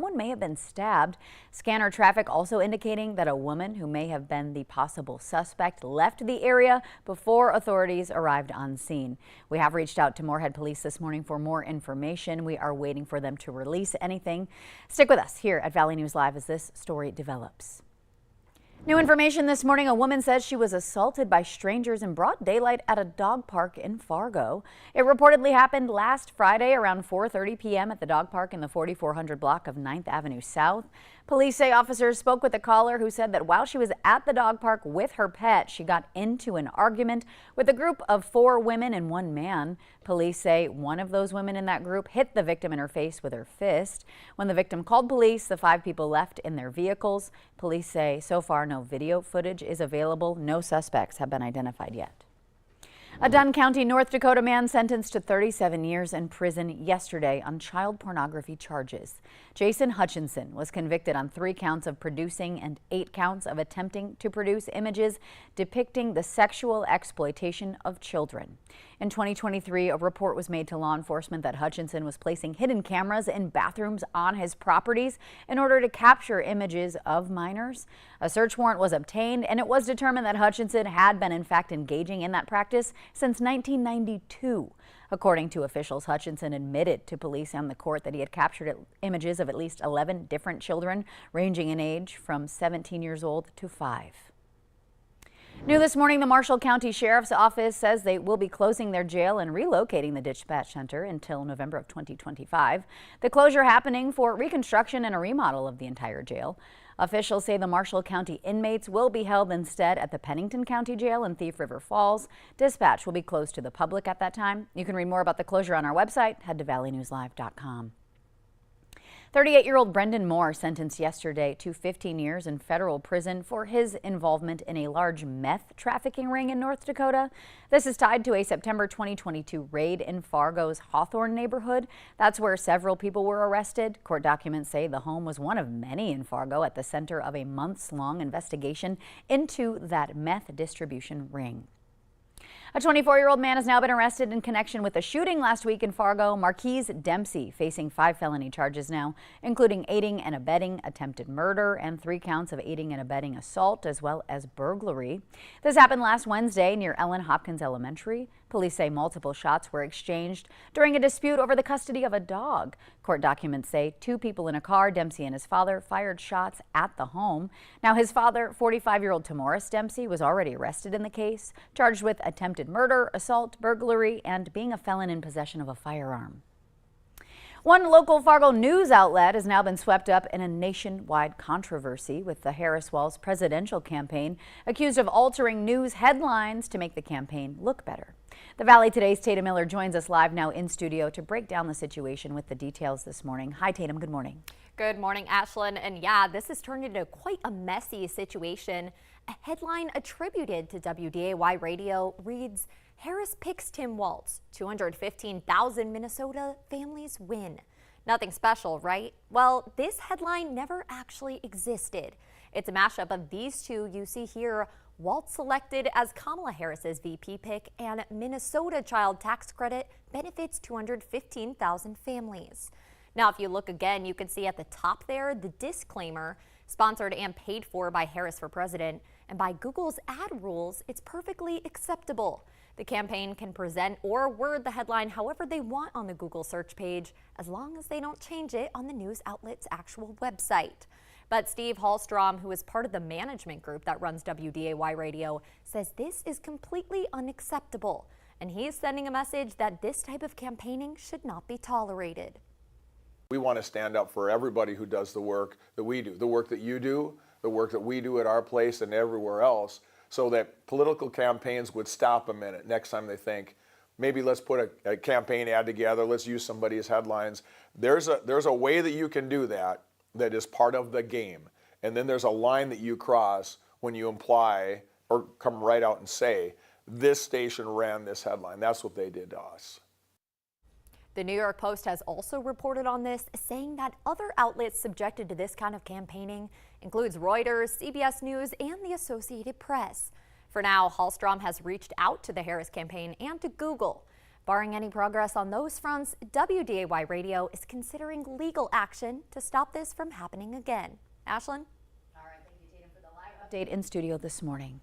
one may have been stabbed. Scanner traffic also indicating that a woman who may have been the possible suspect left the area before authorities arrived on scene. We have reached out to Moorhead Police this morning for more information. We are waiting for them to release anything. Stick with us here at Valley News Live as this story develops. New information this morning. A woman says she was assaulted by strangers in broad daylight at a dog park in Fargo. It reportedly happened last Friday around 4:30 p.m. at the dog park in the 4400 block of 9th Avenue South. Police say officers spoke with the caller who said that while she was at the dog park with her pet, she got into an argument with a group of 4 women and 1 man. Police say one of those women in that group hit the victim in her face with her fist. When the victim called police, the 5 people left in their vehicles. Police say so far no video footage is available. No suspects have been identified yet. A Dunn County, North Dakota man sentenced to 37 years in prison yesterday on child pornography charges. Jason Hutchinson was convicted on 3 counts of producing and 8 counts of attempting to produce images depicting the sexual exploitation of children. In 2023, a report was made to law enforcement that Hutchinson was placing hidden cameras in bathrooms on his properties in order to capture images of minors. A search warrant was obtained, and it was determined that Hutchinson had been in fact engaging in that practice since 1992. According to officials, Hutchinson admitted to police and the court that he had captured images of at least 11 different children, ranging in age from 17 years old to 5. New this morning, the Marshall County Sheriff's Office says they will be closing their jail and relocating the dispatch center until November of 2025. The closure happening for reconstruction and a remodel of the entire jail. Officials say the Marshall County inmates will be held instead at the Pennington County Jail in Thief River Falls. Dispatch will be closed to the public at that time. You can read more about the closure on our website. Head to valleynewslive.com. 38-year-old Brendan Moore sentenced yesterday to 15 years in federal prison for his involvement in a large meth trafficking ring in North Dakota. This is tied to a September 2022 raid in Fargo's Hawthorne neighborhood. That's where several people were arrested. Court documents say the home was one of many in Fargo at the center of a months-long investigation into that meth distribution ring. A 24-year-old man has now been arrested in connection with a shooting last week in Fargo. Marquise Dempsey facing 5 felony charges now, including aiding and abetting attempted murder and 3 counts of aiding and abetting assault, as well as burglary. This happened last Wednesday near Ellen Hopkins Elementary. Police say multiple shots were exchanged during a dispute over the custody of a dog. Court documents say 2 people in a car, Dempsey and his father, fired shots at the home. Now his father, 45-year-old Tamoris Dempsey, was already arrested in the case, charged with attempted murder, assault, burglary, and being a felon in possession of a firearm. One local Fargo news outlet has now been swept up in a nationwide controversy with the Harris-Walz presidential campaign, accused of altering news headlines to make the campaign look better. The Valley Today's Tatum Miller joins us live now in studio to break down the situation with the details this morning. Hi, Tatum. Good morning. Good morning, Ashlyn. And yeah, this has turned into quite a messy situation. A headline attributed to WDAY radio reads, "Harris picks Tim Walz. 215,000 Minnesota families win." Nothing special, right? Well, this headline never actually existed. It's a mashup of these two you see here. Walz selected as Kamala Harris's VP pick, and Minnesota child tax credit benefits 215,000 families. Now, if you look again, you can see at the top there the disclaimer, sponsored and paid for by Harris for President, and by Google's ad rules, it's perfectly acceptable. The campaign can present or word the headline however they want on the Google search page, as long as they don't change it on the news outlet's actual website. But Steve Hallstrom, who is part of the management group that runs WDAY Radio, says this is completely unacceptable, and he is sending a message that this type of campaigning should not be tolerated. We want to stand up for everybody who does the work that we do, the work that you do, the work that we do at our place and everywhere else, so that political campaigns would stop a minute next time they think, maybe let's put a campaign ad together, let's use somebody's headlines. There's a way that you can do that is part of the game. And then there's a line that you cross when you imply or come right out and say, this station ran this headline. That's what they did to us. The New York Post has also reported on this, saying that other outlets subjected to this kind of campaigning includes Reuters, CBS News, and the Associated Press. For now, Hallstrom has reached out to the Harris campaign and to Google. Barring any progress on those fronts, WDAY Radio is considering legal action to stop this from happening again. Ashlyn? All right, thank you, Tatum, for the live update in studio this morning.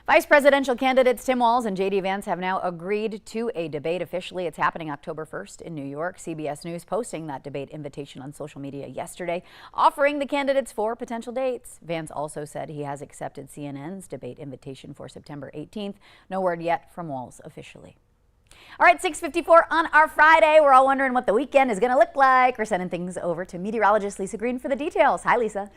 Vice presidential candidates Tim Walz and J.D. Vance have now agreed to a debate officially. It's happening October 1st in New York. CBS News posting that debate invitation on social media yesterday, offering the candidates 4 potential dates. Vance also said he has accepted CNN's debate invitation for September 18th. No word yet from Walz officially. All right, 6:54 on our Friday. We're all wondering what the weekend is going to look like. We're sending things over to meteorologist Lisa Green for the details. Hi, Lisa.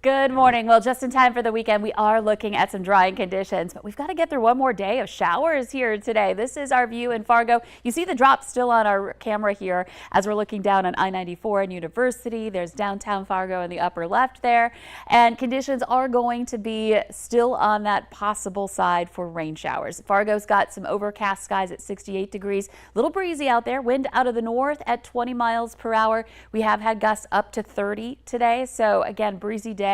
Good morning. Well, just in time for the weekend, we are looking at some drying conditions, but we've got to get through one more day of showers here today. This is our view in Fargo. You see the drop still on our camera here as we're looking down on I-94 and University. There's downtown Fargo in the upper left there, and conditions are going to be still on that possible side for rain showers. Fargo's got some overcast skies at 68 degrees, a little breezy out there, wind out of the north at 20 miles per hour. We have had gusts up to 30 today, so again, breezy day.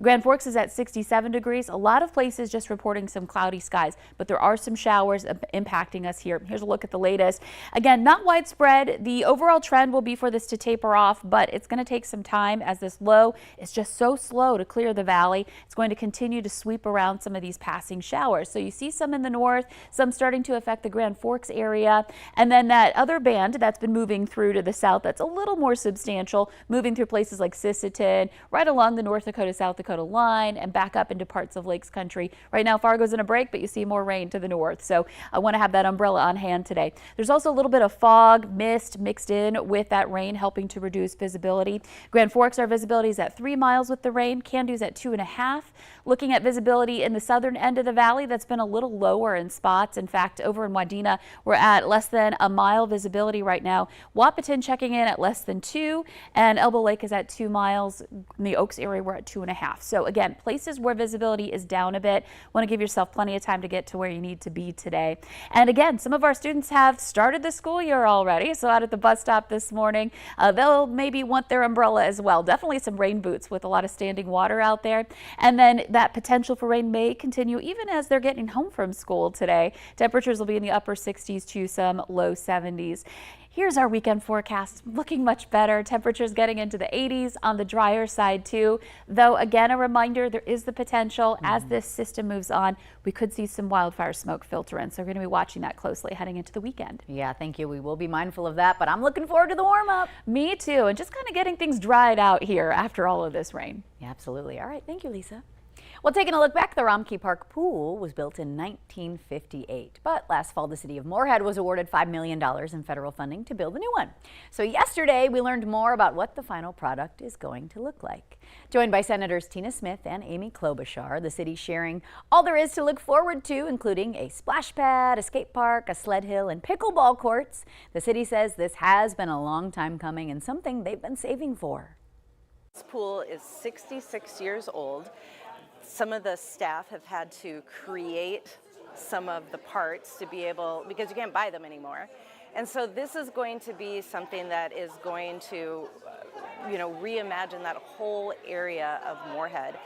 Grand Forks is at 67 degrees. A lot of places just reporting some cloudy skies, but there are some showers impacting us here. Here's a look at the latest. Again, not widespread. The overall trend will be for this to taper off, but it's going to take some time as this low is just so slow to clear the valley. It's going to continue to sweep around some of these passing showers. So you see some in the north, some starting to affect the Grand Forks area, and then that other band that's been moving through to the south that's a little more substantial, moving through places like Sisseton, right along the North Dakota, South Dakota line, and back up into parts of Lakes Country. Right now, Fargo's in a break, but you see more rain to the north. So I want to have that umbrella on hand today. There's also a little bit of fog, mist mixed in with that rain, helping to reduce visibility. Grand Forks, our visibility is at 3 miles with the rain. Candu's at 2.5. Looking at visibility in the southern end of the valley, that's been a little lower in spots. In fact, over in Wadena, we're at less than a mile visibility right now. Wahpeton checking in at less than 2, and Elbow Lake is at 2 miles. In the Oaks area, we're at 2.5. So again, places where visibility is down a bit. Want to give yourself plenty of time to get to where you need to be today. And again, some of our students have started the school year already. So out at the bus stop this morning, they'll maybe want their umbrella as well. Definitely some rain boots with a lot of standing water out there. And then that potential for rain may continue even as they're getting home from school today. Temperatures will be in the upper 60s to some low 70s. Here's our weekend forecast, looking much better. Temperatures getting into the 80s on the drier side too. Though again, a reminder, there is the potential as this system moves on, we could see some wildfire smoke filter in. So we're going to be watching that closely heading into the weekend. Yeah, thank you. We will be mindful of that, but I'm looking forward to the warm up. Me too, and just kind of getting things dried out here after all of this rain. Yeah, absolutely. All right, thank you, Lisa. Well, taking a look back, the Romkey Park pool was built in 1958. But last fall, the city of Moorhead was awarded $5 million in federal funding to build a new one. So yesterday, we learned more about what the final product is going to look like. Joined by Senators Tina Smith and Amy Klobuchar, the city sharing all there is to look forward to, including a splash pad, a skate park, a sled hill, and pickleball courts. The city says this has been a long time coming and something they've been saving for. This pool is 66 years old. Some of the staff have had to create some of the parts to be able, because you can't buy them anymore. And so this is going to be something that is going to, reimagine that whole area of Moorhead.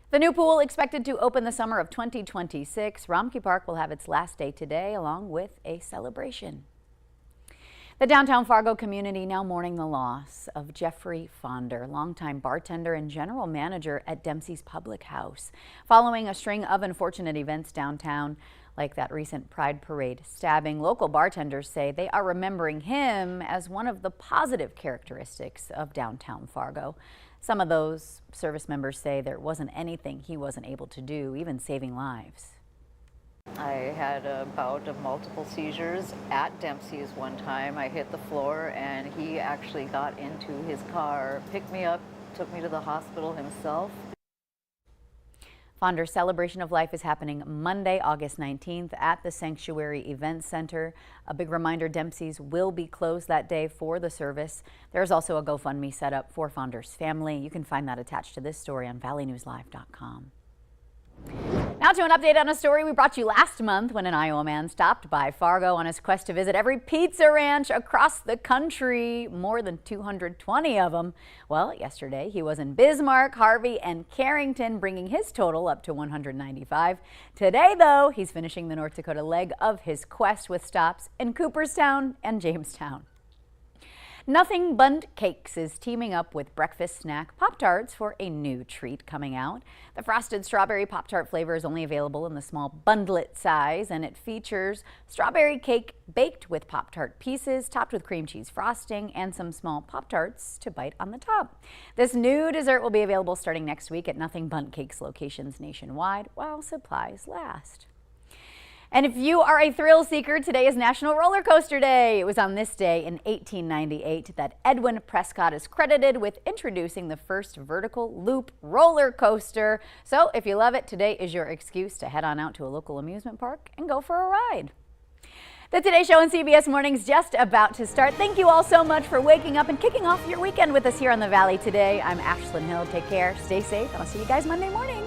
The new pool expected to open the summer of 2026. Romkey Park will have its last day today, along with a celebration. The downtown Fargo community now mourning the loss of Jeffrey Fonder, longtime bartender and general manager at Dempsey's Public House. Following a string of unfortunate events downtown, like that recent Pride Parade stabbing, local bartenders say they are remembering him as one of the positive characteristics of downtown Fargo. Some of those service members say there wasn't anything he wasn't able to do, even saving lives. I had a bout of multiple seizures at Dempsey's one time. I hit the floor and he actually got into his car, picked me up, took me to the hospital himself. Fonder's celebration of life is happening Monday, August 19th at the Sanctuary Event Center. A big reminder, Dempsey's will be closed that day for the service. There's also a GoFundMe set up for Fonder's family. You can find that attached to this story on valleynewslive.com. Now to an update on a story we brought you last month when an Iowa man stopped by Fargo on his quest to visit every pizza ranch across the country, more than 220 of them. Well, yesterday he was in Bismarck, Harvey, and Carrington, bringing his total up to 195. Today, though, he's finishing the North Dakota leg of his quest with stops in Cooperstown and Jamestown. Nothing Bundt Cakes is teaming up with breakfast snack Pop-Tarts for a new treat coming out. The frosted strawberry Pop-Tart flavor is only available in the small bundlet size, and it features strawberry cake baked with Pop-Tart pieces, topped with cream cheese frosting, and some small Pop-Tarts to bite on the top. This new dessert will be available starting next week at Nothing Bundt Cakes locations nationwide while supplies last. And if you are a thrill seeker, today is National Roller Coaster Day. It was on this day in 1898 that Edwin Prescott is credited with introducing the first vertical loop roller coaster. So if you love it, today is your excuse to head on out to a local amusement park and go for a ride. The Today Show on CBS Mornings just about to start. Thank you all so much for waking up and kicking off your weekend with us here on the Valley today. I'm Ashlyn Hill. Take care, stay safe, and I'll see you guys Monday morning.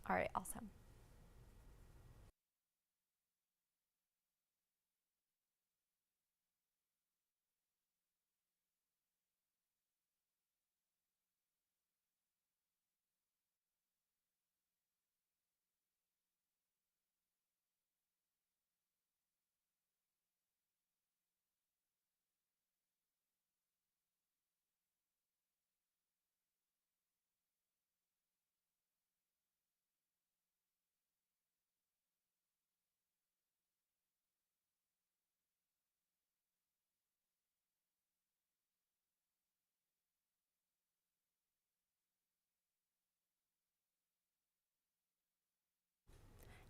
All right, awesome.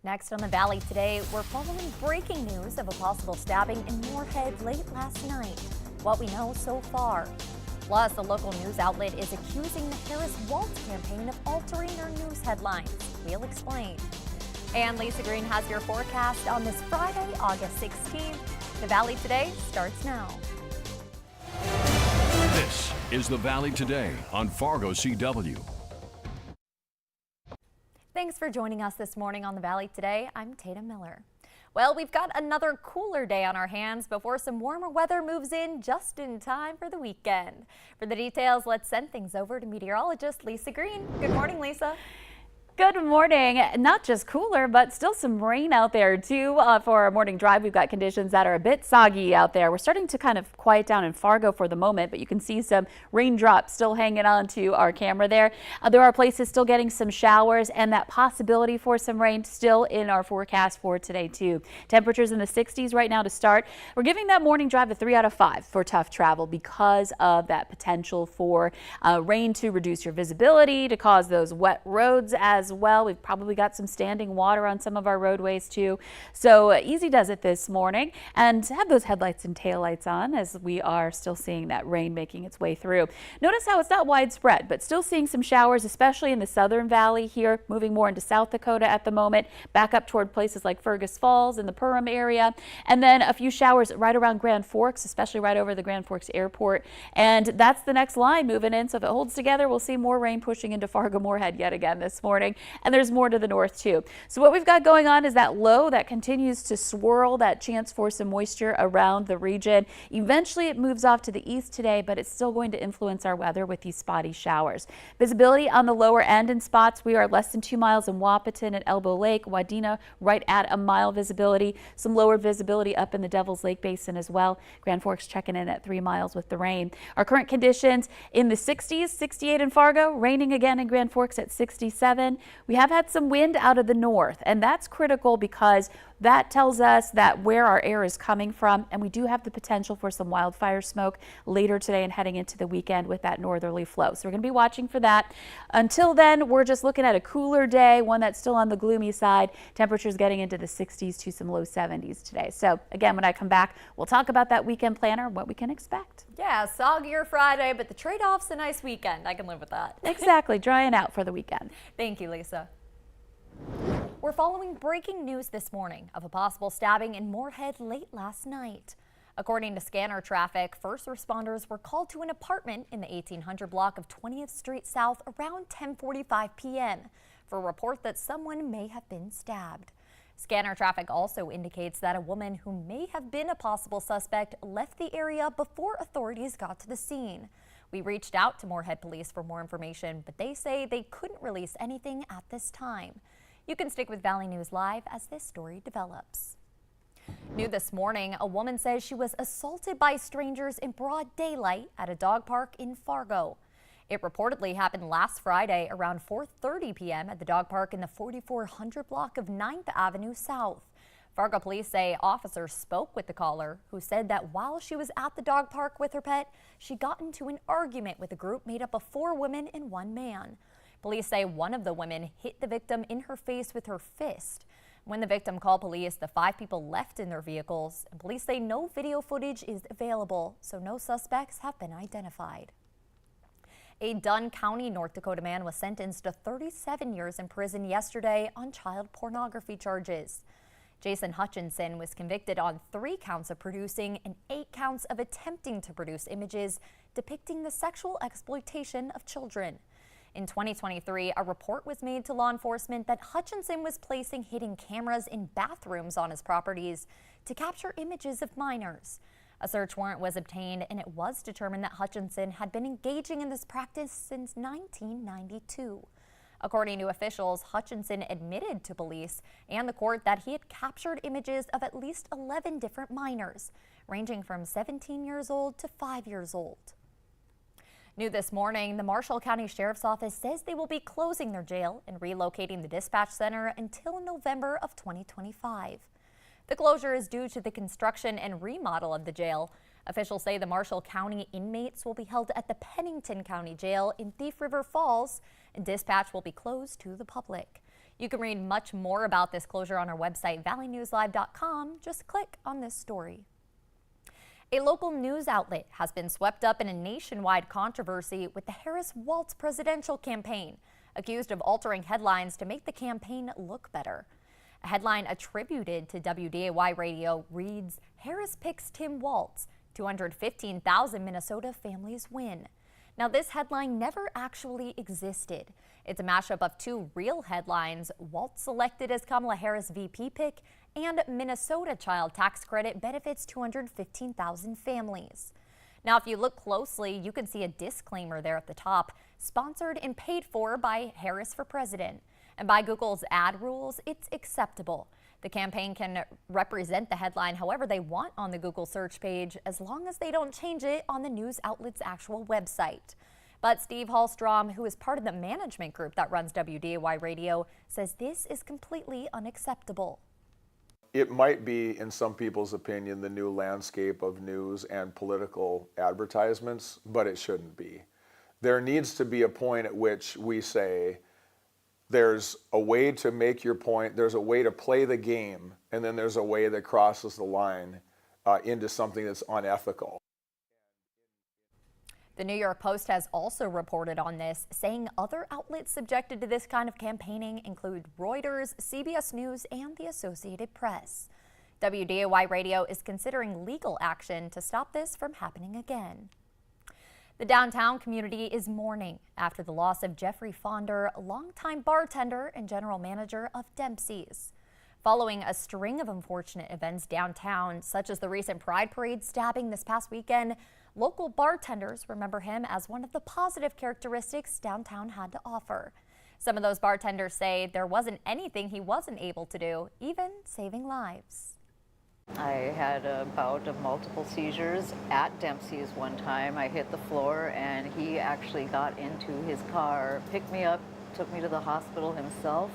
Next on the Valley today, we're following breaking news of a possible stabbing in Moorhead late last night. What we know so far. Plus, a local news outlet is accusing the Harris Waltz campaign of altering their news headlines. We'll explain. And Lisa Green has your forecast on this Friday, August 16th. The Valley Today starts now. This is the Valley Today on Fargo CW. Thanks for joining us this morning on the Valley Today. I'm Tatum Miller. Well, we've got another cooler day on our hands before some warmer weather moves in just in time for the weekend. For the details, let's send things over to meteorologist Lisa Green. Good morning, Lisa. Good morning. Not just cooler, but still some rain out there too. For our morning drive, we've got conditions that are a bit soggy out there. We're starting to kind of quiet down in Fargo for the moment, but you can see some raindrops still hanging on to our camera there. There are places still getting some showers and that possibility for some rain still in our forecast for today too. Temperatures in the 60s right now to start. We're giving that morning drive a 3 out of 5 for tough travel because of that potential for rain to reduce your visibility, to cause those wet roads as well. We've probably got some standing water on some of our roadways too. So easy does it this morning, and have those headlights and taillights on as we are still seeing that rain making its way through. Notice how it's not widespread, but still seeing some showers, especially in the southern valley here, moving more into South Dakota at the moment, back up toward places like Fergus Falls in the Perham area, and then a few showers right around Grand Forks, especially right over the Grand Forks Airport. And that's the next line moving in. So if it holds together, we'll see more rain pushing into Fargo-Moorhead yet again this morning. And there's more to the north too. So what we've got going on is that low that continues to swirl, that chance for some moisture around the region. Eventually it moves off to the east today, but it's still going to influence our weather with these spotty showers. Visibility on the lower end in spots. We are less than 2 miles in Wahpeton and Elbow Lake. Wadena right at a mile visibility. Some lower visibility up in the Devil's Lake Basin as well. Grand Forks checking in at 3 miles with the rain. Our current conditions in the 60s, 68 in Fargo, raining again in Grand Forks at 67. we have had some wind out of the north, and that's critical because that tells us that where our air is coming from, and we do have the potential for some wildfire smoke later today and heading into the weekend with that northerly flow. So we're going to be watching for that. Until then, we're just looking at a cooler day, one that's still on the gloomy side. Temperatures getting into the 60s to some low 70s today. So again, when I come back, we'll talk about that weekend planner, what we can expect. Yeah, soggier Friday, but the trade-off's a nice weekend. I can live with that. Exactly, drying out for the weekend. Thank you, Lisa. We're following breaking news this morning of a possible stabbing in Moorhead late last night. According to Scanner Traffic, first responders were called to an apartment in the 1800 block of 20th Street South around 10:45 p.m. for a report that someone may have been stabbed. Scanner Traffic also indicates that a woman who may have been a possible suspect left the area before authorities got to the scene. We reached out to Moorhead Police for more information, but they say they couldn't release anything at this time. You can stick with Valley News Live as this story develops. New this morning, a woman says she was assaulted by strangers in broad daylight at a dog park in Fargo. It reportedly happened last Friday around 4:30 p.m. at the dog park in the 4400 block of 9th Avenue South. Fargo police say officers spoke with the caller, who said that while she was at the dog park with her pet, she got into an argument with a group made up of 4 women and 1 man. Police say one of the women hit the victim in her face with her fist. When the victim called police, the 5 people left in their vehicles, and police say no video footage is available, so no suspects have been identified. A Dunn County, North Dakota man was sentenced to 37 years in prison yesterday on child pornography charges. Jason Hutchinson was convicted on 3 counts of producing and 8 counts of attempting to produce images depicting the sexual exploitation of children. In 2023, a report was made to law enforcement that Hutchinson was placing hidden cameras in bathrooms on his properties to capture images of minors. A search warrant was obtained, and it was determined that Hutchinson had been engaging in this practice since 1992. According to officials, Hutchinson admitted to police and the court that he had captured images of at least 11 different minors, ranging from 17 years old to 5 years old. New this morning, the Marshall County Sheriff's Office says they will be closing their jail and relocating the dispatch center until November of 2025. The closure is due to the construction and remodel of the jail. Officials say the Marshall County inmates will be held at the Pennington County Jail in Thief River Falls, and dispatch will be closed to the public. You can read much more about this closure on our website, valleynewslive.com. Just click on this story. A local news outlet has been swept up in a nationwide controversy with the Harris Walz presidential campaign, accused of altering headlines to make the campaign look better. A headline attributed to WDAY radio reads, "Harris picks Tim Walz, 215,000 Minnesota families win." Now, this headline never actually existed. It's a mashup of 2 real headlines: Walz selected as Kamala Harris VP pick and Minnesota child tax credit benefits 215,000 families. Now, if you look closely, you can see a disclaimer there at the top, sponsored and paid for by Harris for President. And by Google's ad rules, it's acceptable. The campaign can represent the headline however they want on the Google search page, as long as they don't change it on the news outlet's actual website. But Steve Hallstrom, who is part of the management group that runs WDAY Radio, says this is completely unacceptable. It might be, in some people's opinion, the new landscape of news and political advertisements, but it shouldn't be. There needs to be a point at which we say, there's a way to make your point, there's a way to play the game, and then there's a way that crosses the line into something that's unethical. The New York Post has also reported on this, saying other outlets subjected to this kind of campaigning include Reuters, CBS News, and the Associated Press. WDAY Radio is considering legal action to stop this from happening again. The downtown community is mourning after the loss of Jeffrey Fonder, longtime bartender and general manager of Dempsey's. Following a string of unfortunate events downtown, such as the recent Pride Parade stabbing this past weekend, local bartenders remember him as one of the positive characteristics downtown had to offer. Some of those bartenders say there wasn't anything he wasn't able to do, even saving lives. I had a bout of multiple seizures at Dempsey's one time. I hit the floor and he actually got into his car, picked me up, took me to the hospital himself.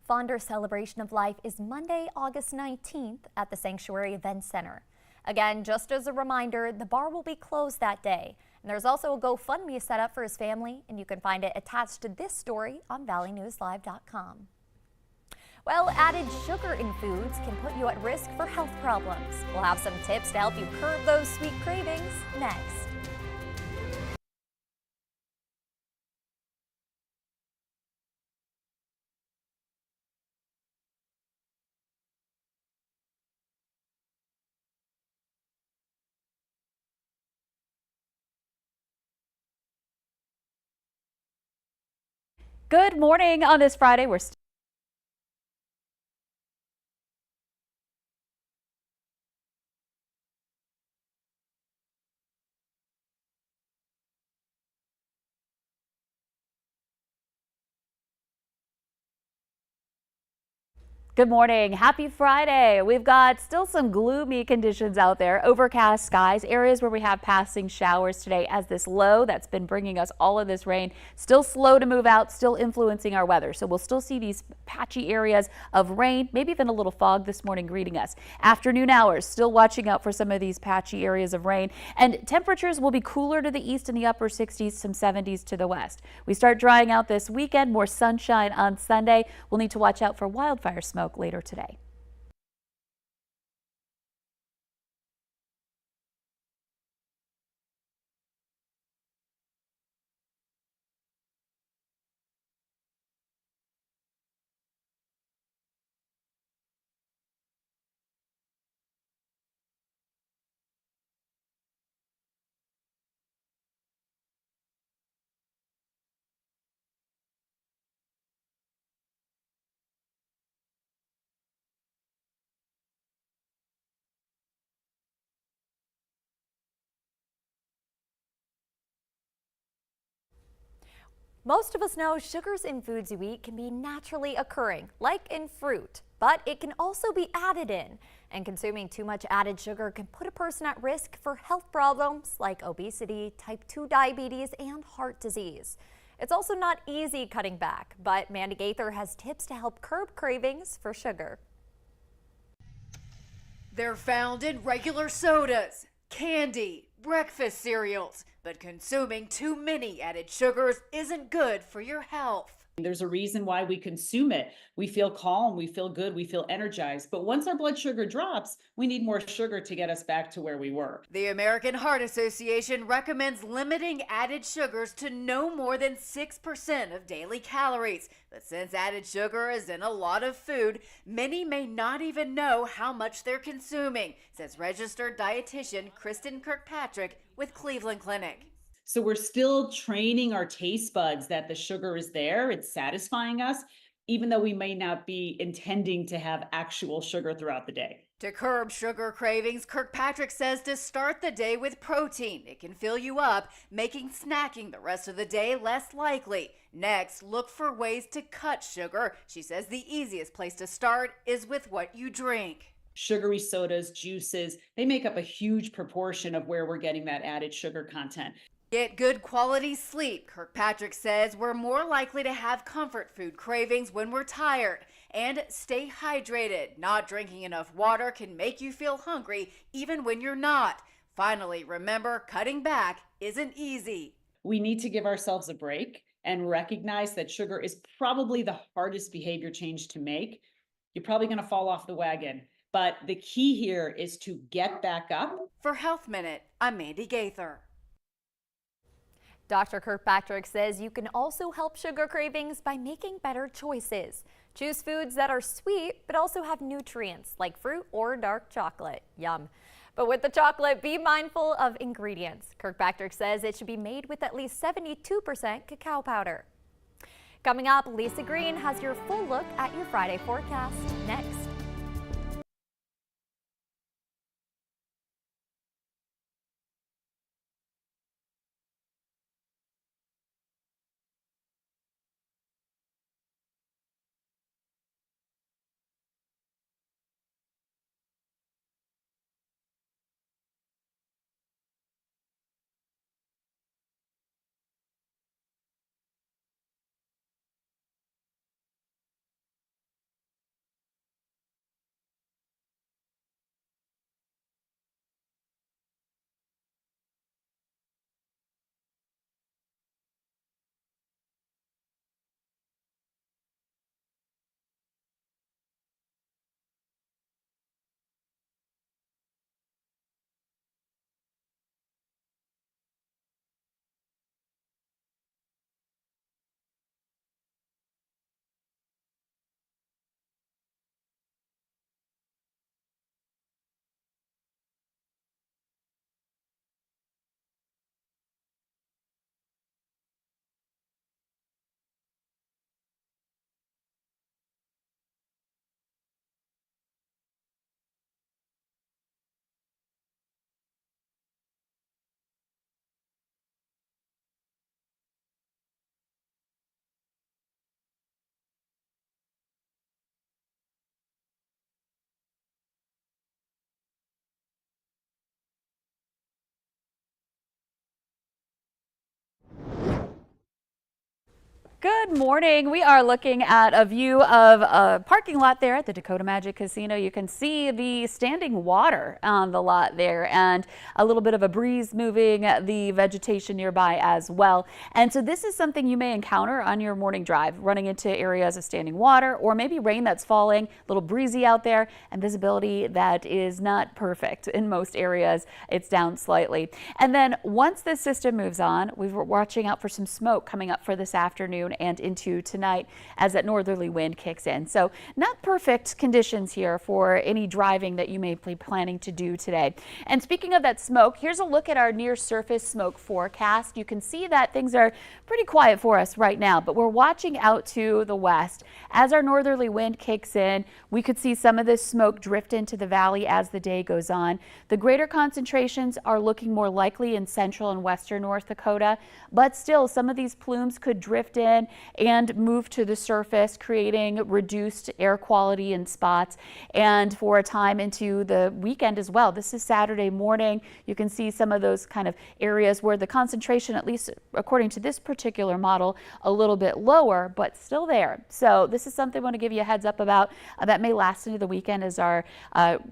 Fonder Celebration of Life is Monday, August 19th at the Sanctuary Event Center. Again, just as a reminder, the bar will be closed that day. And there's also a GoFundMe set up for his family, and you can find it attached to this story on valleynewslive.com. Well, added sugar in foods can put you at risk for health problems. We'll have some tips to help you curb those sweet cravings next. Good morning on this Friday. Good morning. Happy Friday. We've got still some gloomy conditions out there. Overcast skies, areas where we have passing showers today as this low that's been bringing us all of this rain still slow to move out, still influencing our weather. So we'll still see these patchy areas of rain, maybe even a little fog this morning greeting us. Afternoon hours, still watching out for some of these patchy areas of rain. And temperatures will be cooler to the east in the upper 60s, some 70s to the west. We start drying out this weekend, more sunshine on Sunday. We'll need to watch out for wildfire smoke later today. Most of us know sugars in foods you eat can be naturally occurring, like in fruit, but it can also be added in. And consuming too much added sugar can put a person at risk for health problems like obesity, type 2 diabetes, and heart disease. It's also not easy cutting back, but Mandy Gaither has tips to help curb cravings for sugar. They're found in regular sodas, candy, breakfast cereals, but consuming too many added sugars isn't good for your health. There's a reason why we consume it. We feel calm, we feel good, we feel energized. But once our blood sugar drops, we need more sugar to get us back to where we were. The American Heart Association recommends limiting added sugars to no more than 6% of daily calories. But since added sugar is in a lot of food, many may not even know how much they're consuming, says registered dietitian Kristen Kirkpatrick with Cleveland Clinic. So we're still training our taste buds that the sugar is there, it's satisfying us, even though we may not be intending to have actual sugar throughout the day. To curb sugar cravings, Kirkpatrick says to start the day with protein. It can fill you up, making snacking the rest of the day less likely. Next, look for ways to cut sugar. She says the easiest place to start is with what you drink. Sugary sodas, juices, they make up a huge proportion of where we're getting that added sugar content. Get good quality sleep. Kirkpatrick says we're more likely to have comfort food cravings when we're tired. And stay hydrated. Not drinking enough water can make you feel hungry even when you're not. Finally, remember, cutting back isn't easy. We need to give ourselves a break and recognize that sugar is probably the hardest behavior change to make. You're probably going to fall off the wagon. But the key here is to get back up. For Health Minute, I'm Mandy Gaither. Dr. Kirkpatrick says you can also help sugar cravings by making better choices. Choose foods that are sweet but also have nutrients like fruit or dark chocolate. Yum. But with the chocolate, be mindful of ingredients. Kirkpatrick says it should be made with at least 72% cacao powder. Coming up, Lisa Green has your full look at your Friday forecast next. Good morning. We are looking at a view of a parking lot there at the Dakota Magic Casino. You can see the standing water on the lot there and a little bit of a breeze moving the vegetation nearby as well. And so this is something you may encounter on your morning drive, running into areas of standing water or maybe rain that's falling, a little breezy out there, and visibility that is not perfect in most areas. It's down slightly. And then once this system moves on, we're watching out for some smoke coming up for this afternoon and into tonight as that northerly wind kicks in. So not perfect conditions here for any driving that you may be planning to do today. And speaking of that smoke, here's a look at our near surface smoke forecast. You can see that things are pretty quiet for us right now, but we're watching out to the west. As our northerly wind kicks in, we could see some of this smoke drift into the valley as the day goes on. The greater concentrations are looking more likely in central and western North Dakota, but still some of these plumes could drift in and move to the surface, creating reduced air quality in spots and for a time into the weekend as well. This is Saturday morning. You can see some of those kind of areas where the concentration, at least according to this particular model, a little bit lower, but still there. So this is something I want to give you a heads up about that may last into the weekend as our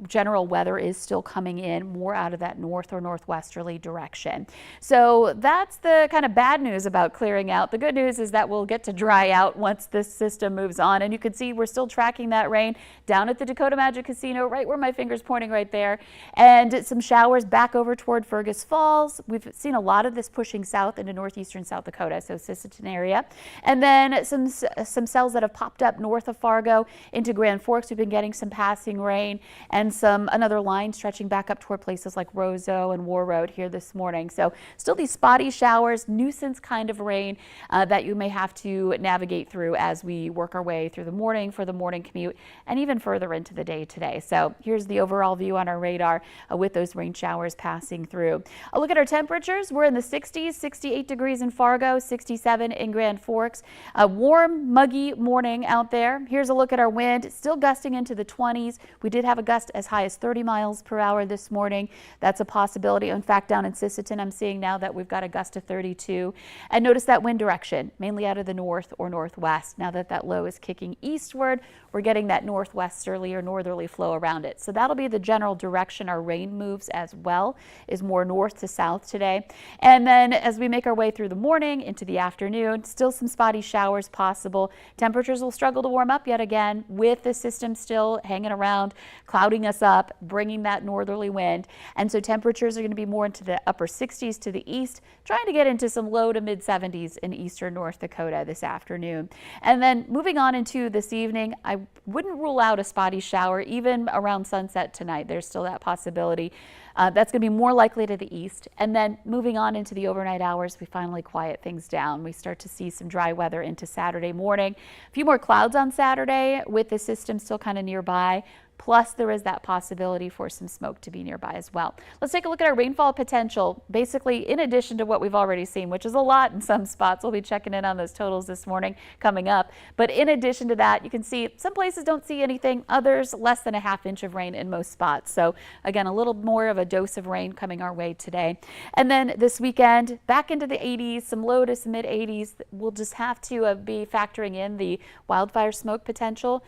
general weather is still coming in more out of that north or northwesterly direction. So that's the kind of bad news about clearing out. The good news is that we'll get to dry out once this system moves on, and you can see we're still tracking that rain down at the Dakota Magic Casino, right where my finger's pointing right there, and some showers back over toward Fergus Falls. We've seen a lot of this pushing south into northeastern South Dakota, so Sisseton area, and then some cells that have popped up north of Fargo into Grand Forks. We've been getting some passing rain and another line stretching back up toward places like Roseau and War Road here this morning. So still these spotty showers, nuisance kind of rain that you may have to navigate through as we work our way through the morning for the morning commute and even further into the day today. So here's the overall view on our radar with those rain showers passing through. A look at our temperatures. We're in the 60s, 68 degrees in Fargo, 67 in Grand Forks. A warm, muggy morning out there. Here's a look at our wind, still gusting into the 20s. We did have a gust as high as 30 miles per hour this morning. That's a possibility. In fact, down in Sisseton, I'm seeing now that we've got a gust of 32. And notice that wind direction, mainly out of the north or northwest. Now that that low is kicking eastward, we're getting that northwesterly or northerly flow around it. So that'll be the general direction our rain moves as well, is more north to south today. And then as we make our way through the morning into the afternoon, still some spotty showers possible. Temperatures will struggle to warm up yet again with the system still hanging around, clouding us up, bringing that northerly wind. And so temperatures are going to be more into the upper 60s to the east, trying to get into some low to mid 70s in eastern North Dakota this afternoon. And then moving on into this evening, I wouldn't rule out a spotty shower even around sunset tonight. There's still that possibility. That's going to be more likely to the east. And then moving on into the overnight hours, we finally quiet things down. We start to see some dry weather into Saturday morning. A few more clouds on Saturday with the system still kind of nearby. Plus, there is that possibility for some smoke to be nearby as well. Let's take a look at our rainfall potential. Basically, in addition to what we've already seen, which is a lot in some spots, we'll be checking in on those totals this morning coming up. But in addition to that, you can see some places don't see anything, others less than a ½ inch of rain in most spots. So again, a little more of a dose of rain coming our way today. And then this weekend, back into the 80s, some low to mid 80s. We'll just have to be factoring in the wildfire smoke potential.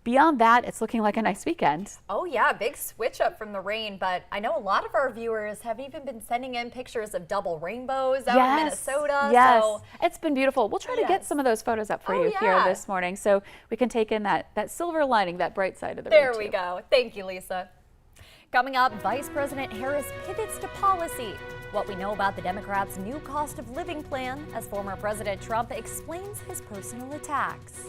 Beyond that, it's looking like a nice weekend. Oh yeah, big switch up from the rain, but I know a lot of our viewers have even been sending in pictures of double rainbows out in Minnesota. Yes, so it's been beautiful. We'll try to get some of those photos up for you here this morning so we can take in that silver lining, that bright side of the rain. There we go. Thank you, Lisa. Coming up, Vice President Harris pivots to policy. What we know about the Democrats' new cost of living plan as former President Trump explains his personal attacks.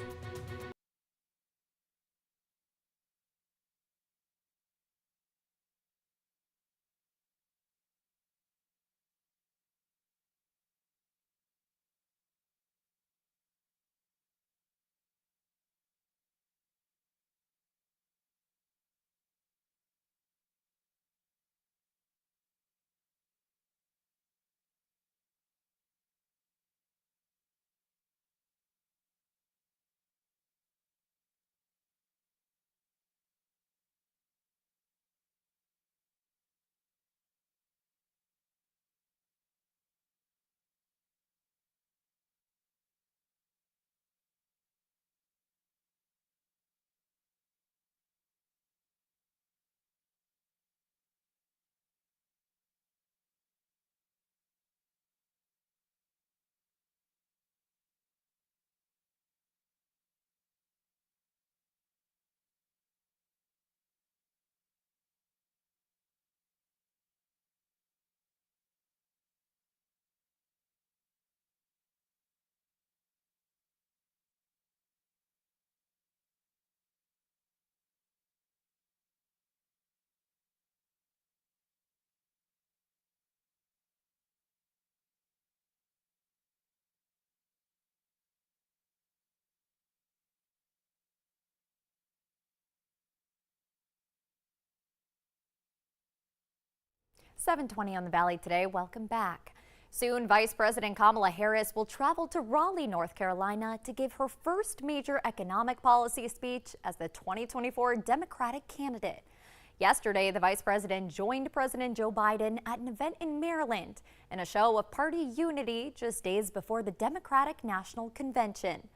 7:20 on the Valley today. Welcome back. Soon, Vice President Kamala Harris will travel to Raleigh, North Carolina to give her first major economic policy speech as the 2024 Democratic candidate. Yesterday, the vice president joined President Joe Biden at an event in Maryland in a show of party unity just days before the Democratic National Convention.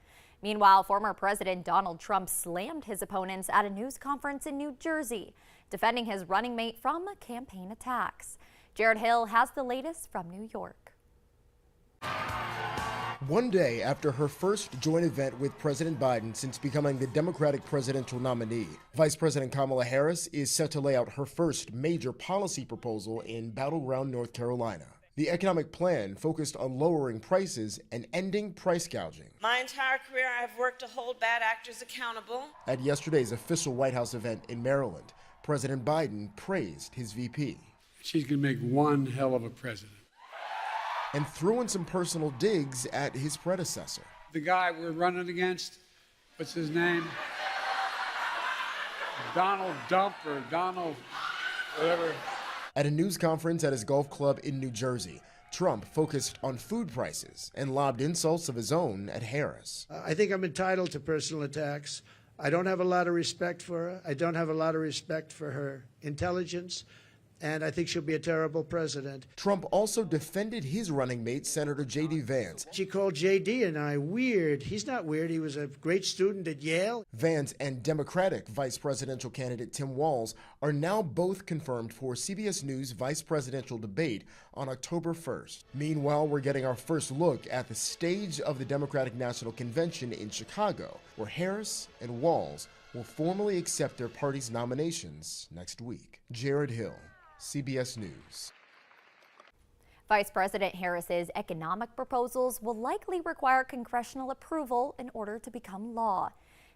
Meanwhile, former President Donald Trump slammed his opponents at a news conference in New Jersey, defending his running mate from campaign attacks. Jared Hill has the latest from New York. One day after her first joint event with President Biden since becoming the Democratic presidential nominee, Vice President Kamala Harris is set to lay out her first major policy proposal in battleground North Carolina. The economic plan focused on lowering prices and ending price gouging. My entire career, I have worked to hold bad actors accountable. At yesterday's official White House event in Maryland, President Biden praised his VP. She's going to make one hell of a president. And threw in some personal digs at his predecessor. The guy we're running against, what's his name? Donald Dump or Donald whatever. At a news conference at his golf club in New Jersey, Trump focused on food prices and lobbed insults of his own at Harris. I think I'm entitled to personal attacks. I don't have a lot of respect for her. I don't have a lot of respect for her intelligence. And I think she'll be a terrible president. Trump also defended his running mate, Senator J.D. Vance. She called J.D. and I weird. He's not weird. He was a great student at Yale. Vance and Democratic vice presidential candidate Tim Walz are now both confirmed for CBS News vice presidential debate on October 1st. Meanwhile, we're getting our first look at the stage of the Democratic National Convention in Chicago, where Harris and Walz will formally accept their party's nominations next week. Jared Hill, CBS News. Vice President Harris's economic proposals will likely require congressional approval in order to become law.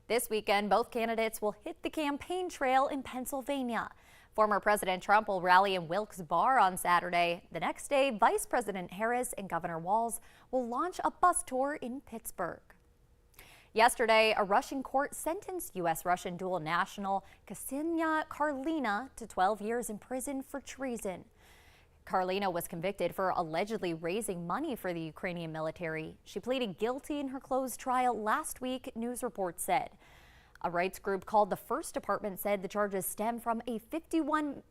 This weekend, both candidates will hit the campaign trail in Pennsylvania. Former President Trump will rally in Wilkes-Barre on Saturday. The next day, Vice President Harris and Governor Walz will launch a bus tour in Pittsburgh. Yesterday, a Russian court sentenced U.S.-Russian dual national Ksenia Karlina to 12 years in prison for treason. Karlina was convicted for allegedly raising money for the Ukrainian military. She pleaded guilty in her closed trial last week, news reports said. A rights group called the First Department said the charges stem from a $51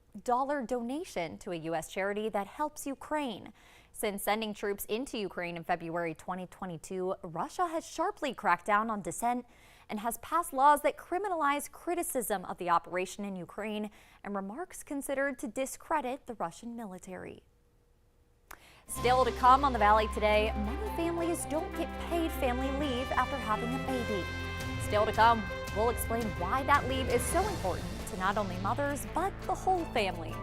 donation to a U.S. charity that helps Ukraine. Since sending troops into Ukraine in February 2022, Russia has sharply cracked down on dissent and has passed laws that criminalize criticism of the operation in Ukraine and remarks considered to discredit the Russian military. Still to come on the Valley today, many families don't get paid family leave after having a baby. Still to come, we'll explain why that leave is so important to not only mothers, but the whole family.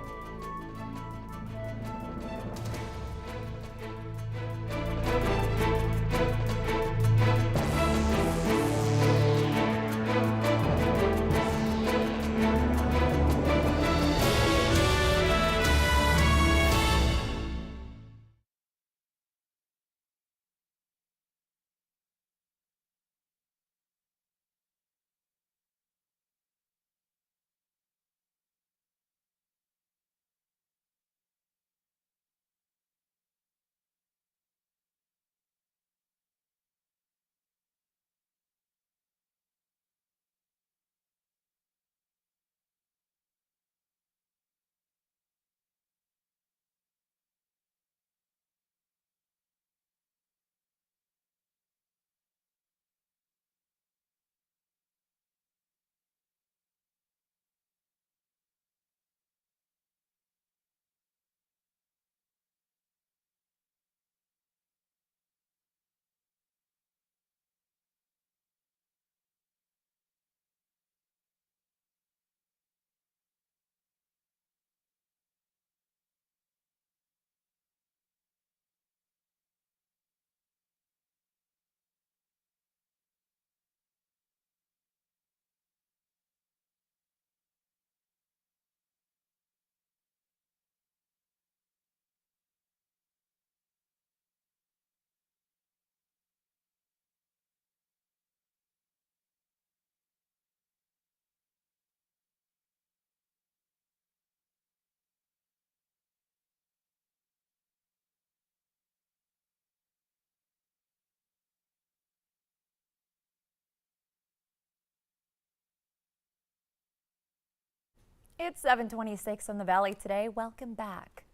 It's 7:26 on the Valley Today. Welcome back.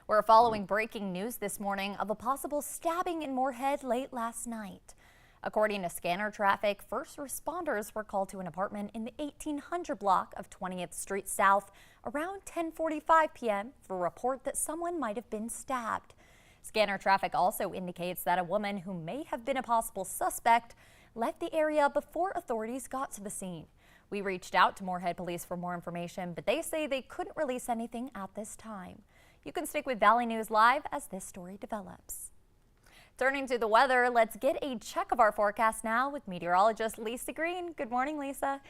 We're following breaking news this morning of a possible stabbing in Moorhead late last night. According to Scanner Traffic, first responders were called to an apartment in the 1800 block of 20th Street South around 10:45 p.m. for a report that someone might have been stabbed. Scanner Traffic also indicates that a woman who may have been a possible suspect left the area before authorities got to the scene. We reached out to Moorhead Police for more information, but they say they couldn't release anything at this time. You can stick with Valley News Live as this story develops. Turning to the weather, let's get a check of our forecast now with meteorologist Lisa Green. Good morning, Lisa.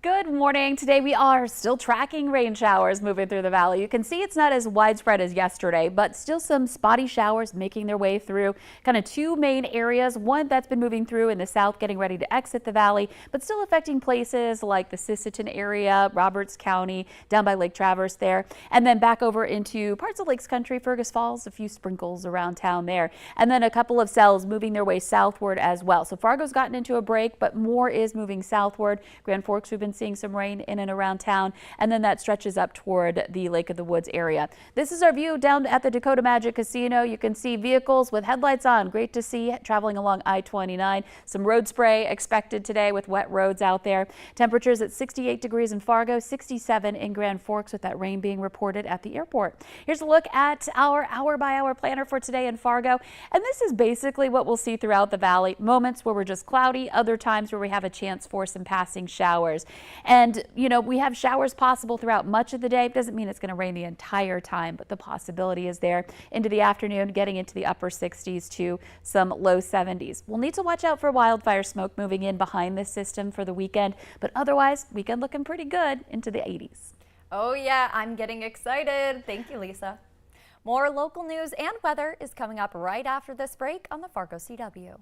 Good morning. Today we are still tracking rain showers moving through the valley. You can see it's not as widespread as yesterday, but still some spotty showers making their way through kind of two main areas. One that's been moving through in the south, getting ready to exit the valley, but still affecting places like the Sisseton area, Roberts County, down by Lake Traverse there, and then back over into parts of Lakes Country, Fergus Falls, a few sprinkles around town there, and then a couple of cells moving their way southward as well. So Fargo's gotten into a break, but more is moving southward. Grand Forks, we've been seeing some rain in and around town, and then that stretches up toward the Lake of the Woods area. This is our view down at the Dakota Magic Casino. You can see vehicles with headlights on. Great to see traveling along I-29. Some road spray expected today with wet roads out there. Temperatures at 68 degrees in Fargo, 67 in Grand Forks with that rain being reported at the airport. Here's a look at our hour-by-hour planner for today in Fargo, and this is basically what we'll see throughout the valley. Moments where we're just cloudy, other times where we have a chance for some passing showers. And, you know, we have showers possible throughout much of the day. It doesn't mean it's going to rain the entire time, but the possibility is there into the afternoon, getting into the upper 60s to some low 70s. We'll need to watch out for wildfire smoke moving in behind this system for the weekend, but otherwise, weekend looking pretty good into the 80s. Oh yeah, I'm getting excited. Thank you, Lisa. More local news and weather is coming up right after this break on the Fargo CW.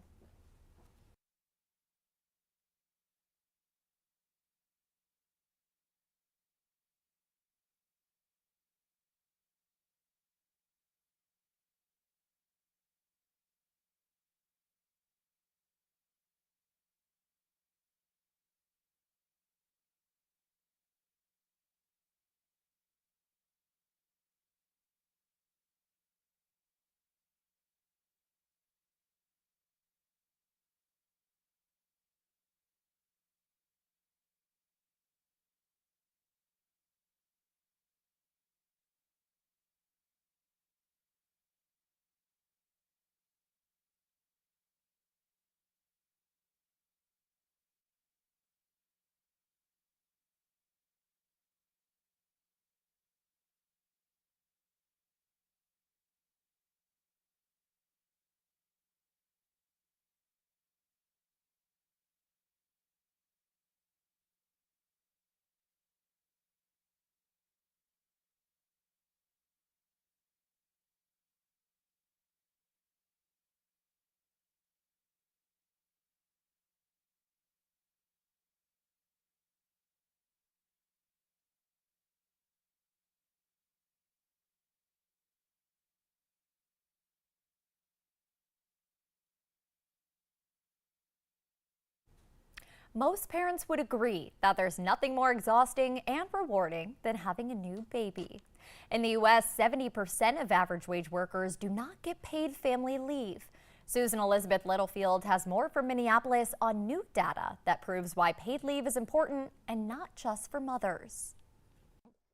Most parents would agree that there's nothing more exhausting and rewarding than having a new baby. In the U.S., 70% of average wage workers do not get paid family leave. Susan Elizabeth Littlefield has more from Minneapolis on new data that proves why paid leave is important and not just for mothers.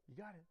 You got it.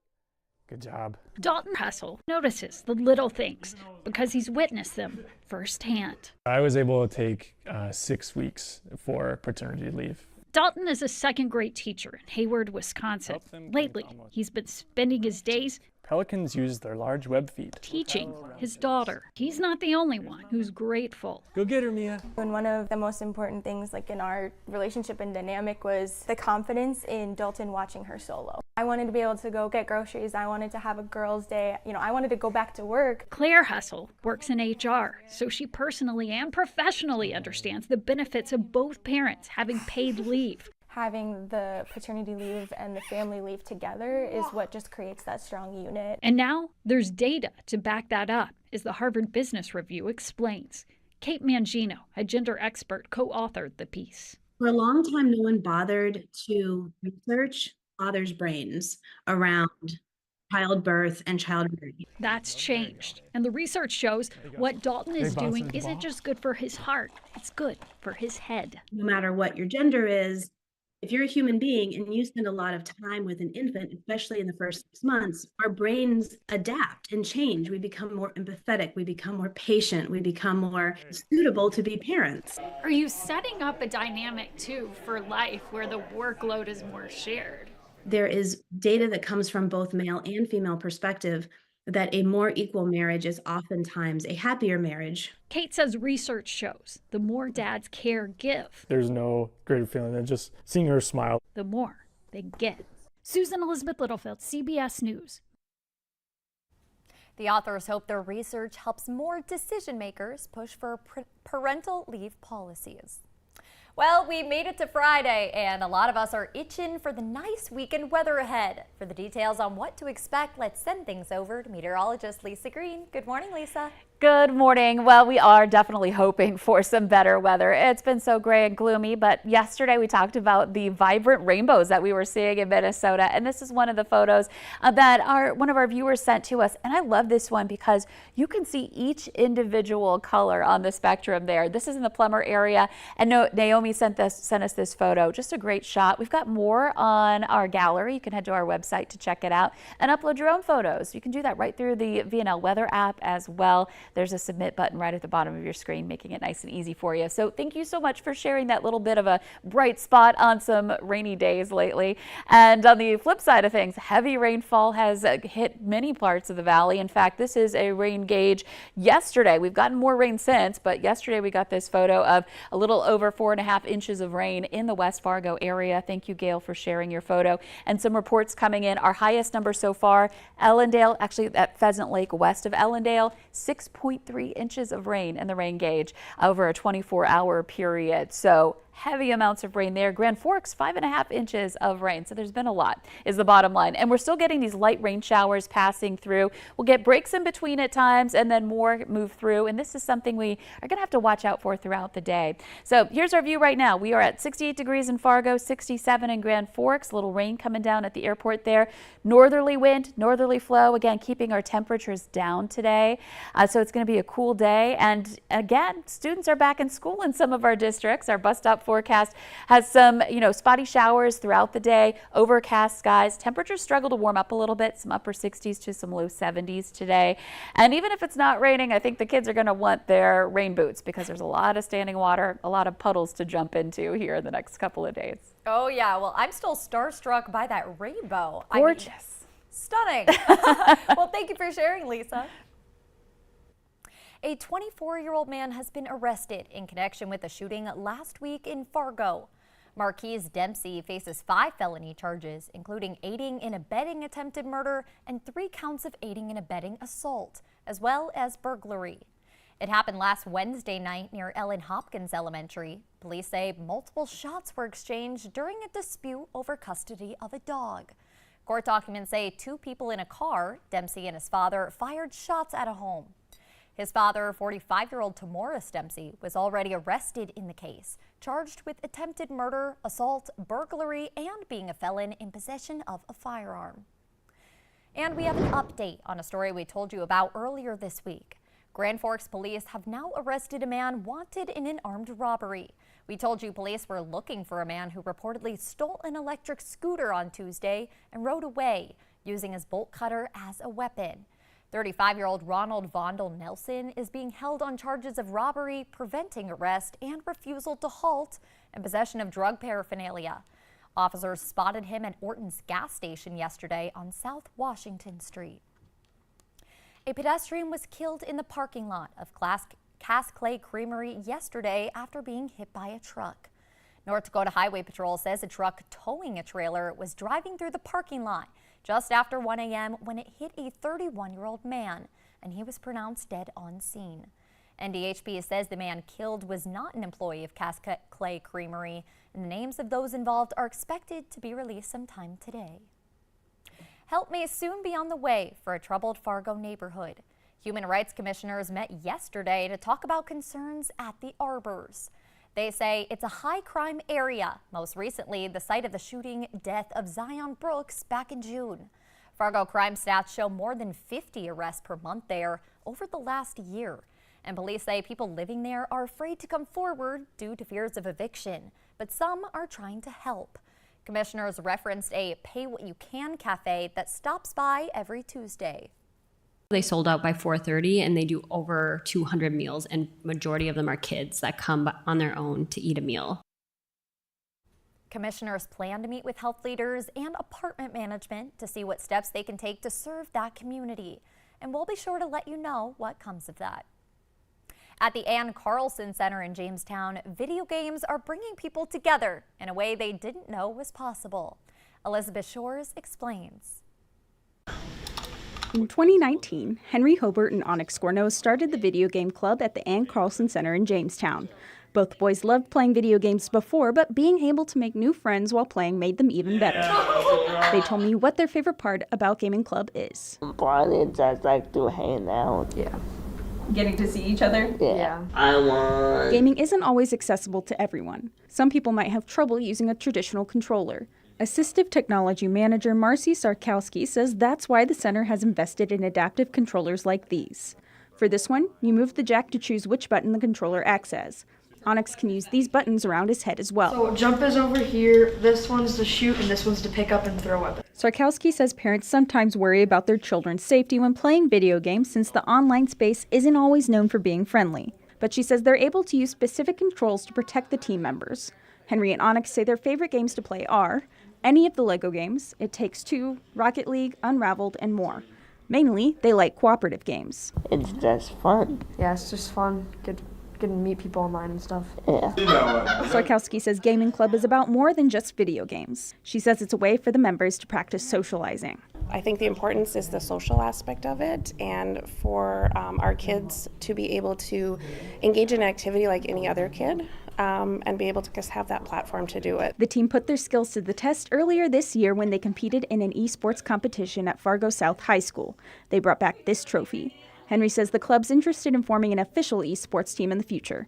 Good job. Dalton Hustle notices the little things because he's witnessed them firsthand. I was able to take 6 weeks for paternity leave. Dalton is a second-grade teacher in Hayward, Wisconsin. Lately, he's been spending his days Pelicans use their large web feet. teaching his daughter. He's not the only one who's grateful. Go get her, Mia. And one of the most important things in our relationship and dynamic was the confidence in Dalton watching her solo. I wanted to be able to go get groceries. I wanted to have a girls' day. I wanted to go back to work. Claire Hustle works in HR, so she personally and professionally understands the benefits of both parents having paid leave. Having the paternity leave and the family leave together is what just creates that strong unit. And now there's data to back that up, as the Harvard Business Review explains. Kate Mangino, a gender expert, co-authored the piece. For a long time, no one bothered to research father's brains around childbirth and childbearing. That's changed. And the research shows what Dalton is doing isn't just good for his heart, it's good for his head. No matter what your gender is, if you're a human being and you spend a lot of time with an infant, especially in the first 6 months, our brains adapt and change. We become more empathetic, we become more patient, we become more suitable to be parents. Are you setting up a dynamic too for life where the workload is more shared? There is data that comes from both male and female perspective that a more equal marriage is oftentimes a happier marriage. Kate says research shows the more dads give, There's no greater feeling than just seeing her smile. the more they get. Susan Elizabeth Littlefield, CBS News. The authors hope their research helps more decision makers push for parental leave policies. Well, we made it to Friday, and a lot of us are itching for the nice weekend weather ahead. For the details on what to expect, let's send things over to meteorologist Lisa Green. Good morning, Lisa. Good morning. Well, we are definitely hoping for some better weather. It's been so gray and gloomy, but yesterday we talked about the vibrant rainbows that we were seeing in Minnesota, and this is one of the photos that one of our viewers sent to us. And I love this one because you can see each individual color on the spectrum there. This is in the Plummer area, and Naomi sent us this photo. Just a great shot. We've got more on our gallery. You can head to our website to check it out and upload your own photos. You can do that right through the VNL Weather app as well. There's a submit button right at the bottom of your screen, making it nice and easy for you. So thank you so much for sharing that little bit of a bright spot on some rainy days lately. And on the flip side of things, heavy rainfall has hit many parts of the valley. In fact, this is a rain gauge yesterday. We've gotten more rain since, but yesterday we got this photo of a little over 4.5 inches of rain in the West Fargo area. Thank you, Gail, for sharing your photo. And some reports coming in. Our highest number so far, Ellendale, actually at Pheasant Lake west of Ellendale, 6.3 inches of rain in the rain gauge over a 24-hour period. So heavy amounts of rain there. Grand Forks, 5.5 inches of rain. So there's been a lot is the bottom line. And we're still getting these light rain showers passing through. We'll get breaks in between at times and then more move through. And this is something we are going to have to watch out for throughout the day. So here's our view right now. We are at 68 degrees in Fargo, 67 in Grand Forks. A little rain coming down at the airport there. Northerly wind, northerly flow, again, keeping our temperatures down today. So it's going to be a cool day. And again, students are back in school in some of our districts. Our bus stop forecast has some, spotty showers throughout the day, overcast skies. Temperatures struggle to warm up a little bit, some upper 60s to some low 70s today. And even if it's not raining, I think the kids are going to want their rain boots because there's a lot of standing water, a lot of puddles to jump into here in the next couple of days. Oh, yeah. Well, I'm still starstruck by that rainbow. Gorgeous. Stunning. Well, thank you for sharing, Lisa. A 24-year-old man has been arrested in connection with a shooting last week in Fargo. Marquise Dempsey faces 5 felony charges, including aiding and abetting attempted murder and 3 counts of aiding and abetting assault, as well as burglary. It happened last Wednesday night near Ellen Hopkins Elementary. Police say multiple shots were exchanged during a dispute over custody of a dog. Court documents say 2 people in a car, Dempsey and his father, fired shots at a home. His father, 45-year-old Tamoris Dempsey, was already arrested in the case, charged with attempted murder, assault, burglary, and being a felon in possession of a firearm. And we have an update on a story we told you about earlier this week. Grand Forks police have now arrested a man wanted in an armed robbery. We told you police were looking for a man who reportedly stole an electric scooter on Tuesday and rode away, using his bolt cutter as a weapon. 35-year-old Ronald Vondel Nelson is being held on charges of robbery, preventing arrest, and refusal to halt, and possession of drug paraphernalia. Officers spotted him at Orton's gas station yesterday on South Washington Street. A pedestrian was killed in the parking lot of Cass Clay Creamery yesterday after being hit by a truck. North Dakota Highway Patrol says a truck towing a trailer was driving through the parking lot just after 1 a.m. when it hit a 31-year-old man, and he was pronounced dead on scene. NDHP says the man killed was not an employee of Cass Clay Creamery, and the names of those involved are expected to be released sometime today. Help may soon be on the way for a troubled Fargo neighborhood. Human rights commissioners met yesterday to talk about concerns at the Arbors. They say it's a high crime area, most recently the site of the shooting death of Zion Brooks back in June. Fargo crime stats show more than 50 arrests per month there over the last year. And police say people living there are afraid to come forward due to fears of eviction, but some are trying to help. Commissioners referenced a Pay What You Can cafe that stops by every Tuesday. They sold out by 4:30 and they do over 200 meals, and majority of them are kids that come on their own to eat a meal. Commissioners plan to meet with health leaders and apartment management to see what steps they can take to serve that community. And we'll be sure to let you know what comes of that. At the Ann Carlson Center in Jamestown, video games are bringing people together in a way they didn't know was possible. Elizabeth Shores explains. In 2019, Henry Hobart and Onyx Scorno started the video game club at the Ann Carlson Center in Jamestown. Both boys loved playing video games before, but being able to make new friends while playing made them even better. They told me what their favorite part about Gaming Club is. Probably just like to hang out. Yeah. Getting to see each other? Yeah. I want. Gaming isn't always accessible to everyone. Some people might have trouble using a traditional controller. Assistive Technology Manager Marcy Sarkowski says that's why the center has invested in adaptive controllers like these. For this one, you move the jack to choose which button the controller acts as. Onyx can use these buttons around his head as well. So jump is over here, this one's to shoot, and this one's to pick up and throw weapons. Sarkowski says parents sometimes worry about their children's safety when playing video games since the online space isn't always known for being friendly. But she says they're able to use specific controls to protect the team members. Henry and Onyx say their favorite games to play are any of the Lego games, It Takes Two, Rocket League, Unraveled, and more. Mainly, they like cooperative games. It's just fun. Yeah, it's just fun. Get to meet people online and stuff. Yeah. Sarkowski says Gaming Club is about more than just video games. She says it's a way for the members to practice socializing. I think the importance is the social aspect of it, and for our kids to be able to engage in an activity like any other kid, and be able to just have that platform to do it. The team put their skills to the test earlier this year when they competed in an esports competition at Fargo South High School. They brought back this trophy. Henry says the club's interested in forming an official esports team in the future.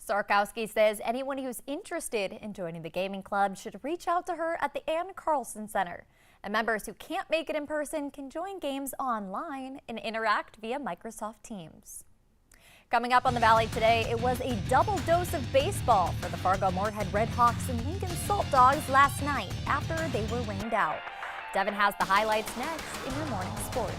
Sarkowski says anyone who's interested in joining the gaming club should reach out to her at the Ann Carlson Center. And members who can't make it in person can join games online and interact via Microsoft Teams. Coming up on the Valley today, it was a double dose of baseball for the Fargo-Moorhead Red Hawks and Lincoln Salt Dogs last night after they were rained out. Devin has the highlights next in your morning sports.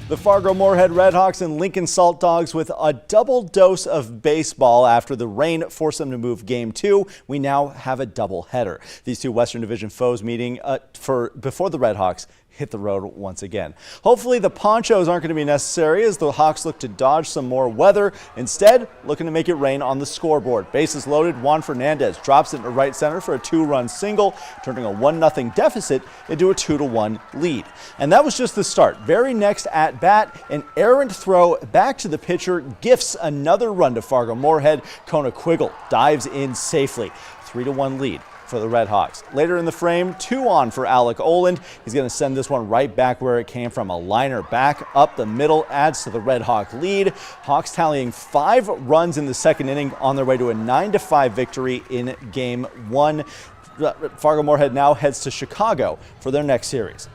The Fargo-Moorhead Redhawks and Lincoln Salt Dogs with a double dose of baseball after the rain forced them to move Game 2. We now have a doubleheader. These two Western Division foes meeting before the Redhawks hit the road once again. Hopefully the ponchos aren't going to be necessary as the Hawks look to dodge some more weather. Instead, looking to make it rain on the scoreboard. Bases loaded, Juan Fernandez drops it into right center for a 2-run single, turning a 1-0 deficit into a 2-1 lead. And that was just the start. Very next at bat, an errant throw back to the pitcher gifts another run to Fargo-Moorhead. Kona Quiggle dives in safely. 3-1 lead for the Red Hawks. Later in the frame, 2 on for Alec Oland. He's going to send this one right back where it came from. A liner back up the middle adds to the Red Hawk lead. Hawks tallying 5 runs in the second inning on their way to a 9-5 victory in Game 1. Fargo-Moorhead now heads to Chicago for their next series.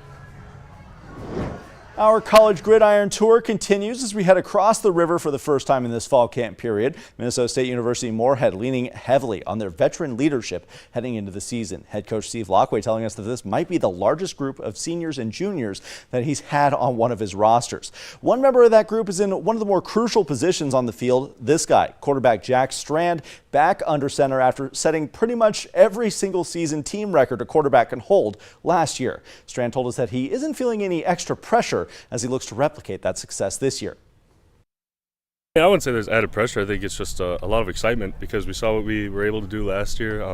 Our college gridiron tour continues as we head across the river for the first time in this fall camp period. Minnesota State University Moorhead leaning heavily on their veteran leadership heading into the season. Head coach Steve Lockway telling us that this might be the largest group of seniors and juniors that he's had on one of his rosters. One member of that group is in one of the more crucial positions on the field. This guy, quarterback Jack Strand, back under center after setting pretty much every single season team record a quarterback can hold last year. Strand told us that he isn't feeling any extra pressure as he looks to replicate that success this year. I wouldn't say there's added pressure. I think it's just a lot of excitement because we saw what we were able to do last year.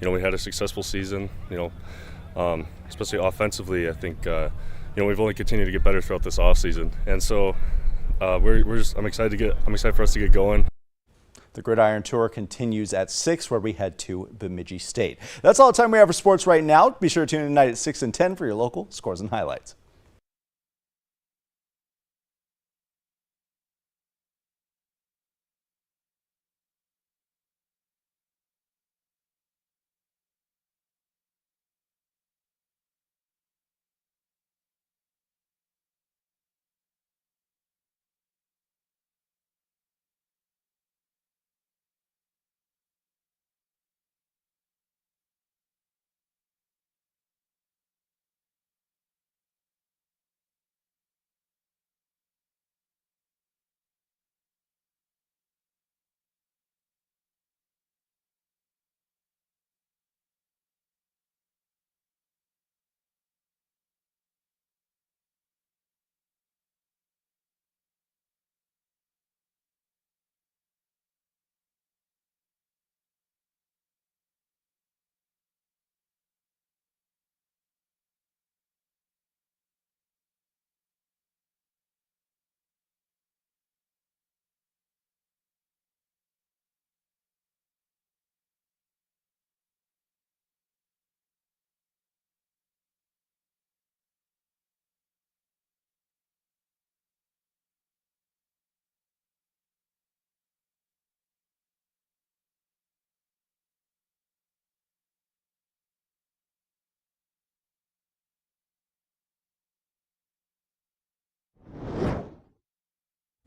We had a successful season, especially offensively. I think, we've only continued to get better throughout this offseason. And so I'm excited for us to get going. The Gridiron Tour continues at 6, where we head to Bemidji State. That's all the time we have for sports right now. Be sure to tune in tonight at 6 and 10 for your local scores and highlights.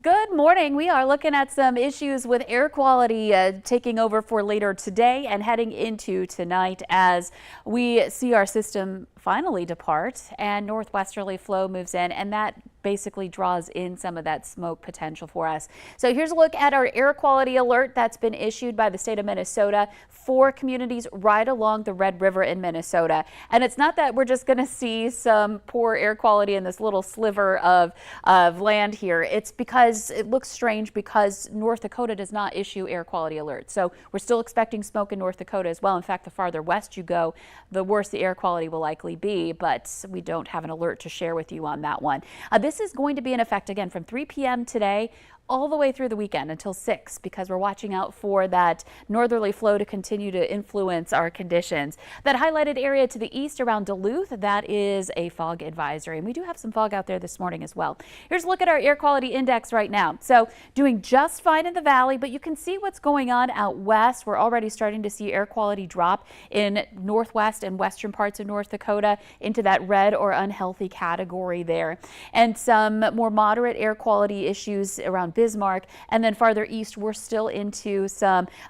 Good morning. We are looking at some issues with air quality taking over for later today and heading into tonight as we see our system finally depart and northwesterly flow moves in, and that basically draws in some of that smoke potential for us. So here's a look at our air quality alert that's been issued by the state of Minnesota for communities right along the Red River in Minnesota. And it's not that we're just going to see some poor air quality in this little sliver of land here. It's because it looks strange because North Dakota does not issue air quality alerts. So we're still expecting smoke in North Dakota as well. In fact, the farther west you go, the worse the air quality will likely be, but we don't have an alert to share with you on that one. This is going to be in effect again from 3 p.m. today all the way through the weekend until 6, because we're watching out for that northerly flow to continue to influence our conditions. That highlighted area to the east around Duluth, that is a fog advisory, and we do have some fog out there this morning as well. Here's a look at our air quality index right now. So doing just fine in the valley, but you can see what's going on out west. We're already starting to see air quality drop in northwest and western parts of North Dakota into that red or unhealthy category there, and some more moderate air quality issues around Bismarck, and then farther east, we're still into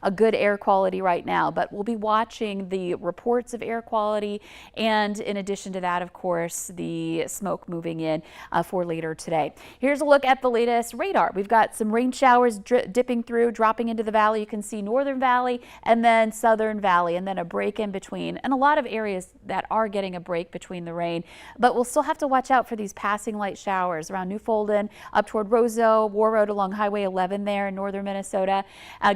a good air quality right now, but we'll be watching the reports of air quality, and in addition to that, of course, the smoke moving in for later today. Here's a look at the latest radar. We've got some rain showers dipping through, dropping into the valley. You can see Northern Valley and then Southern Valley, and then a break in between, and a lot of areas that are getting a break between the rain, but we'll still have to watch out for these passing light showers around Newfolden, up toward Roseau, War Road along Highway 11 there in northern Minnesota.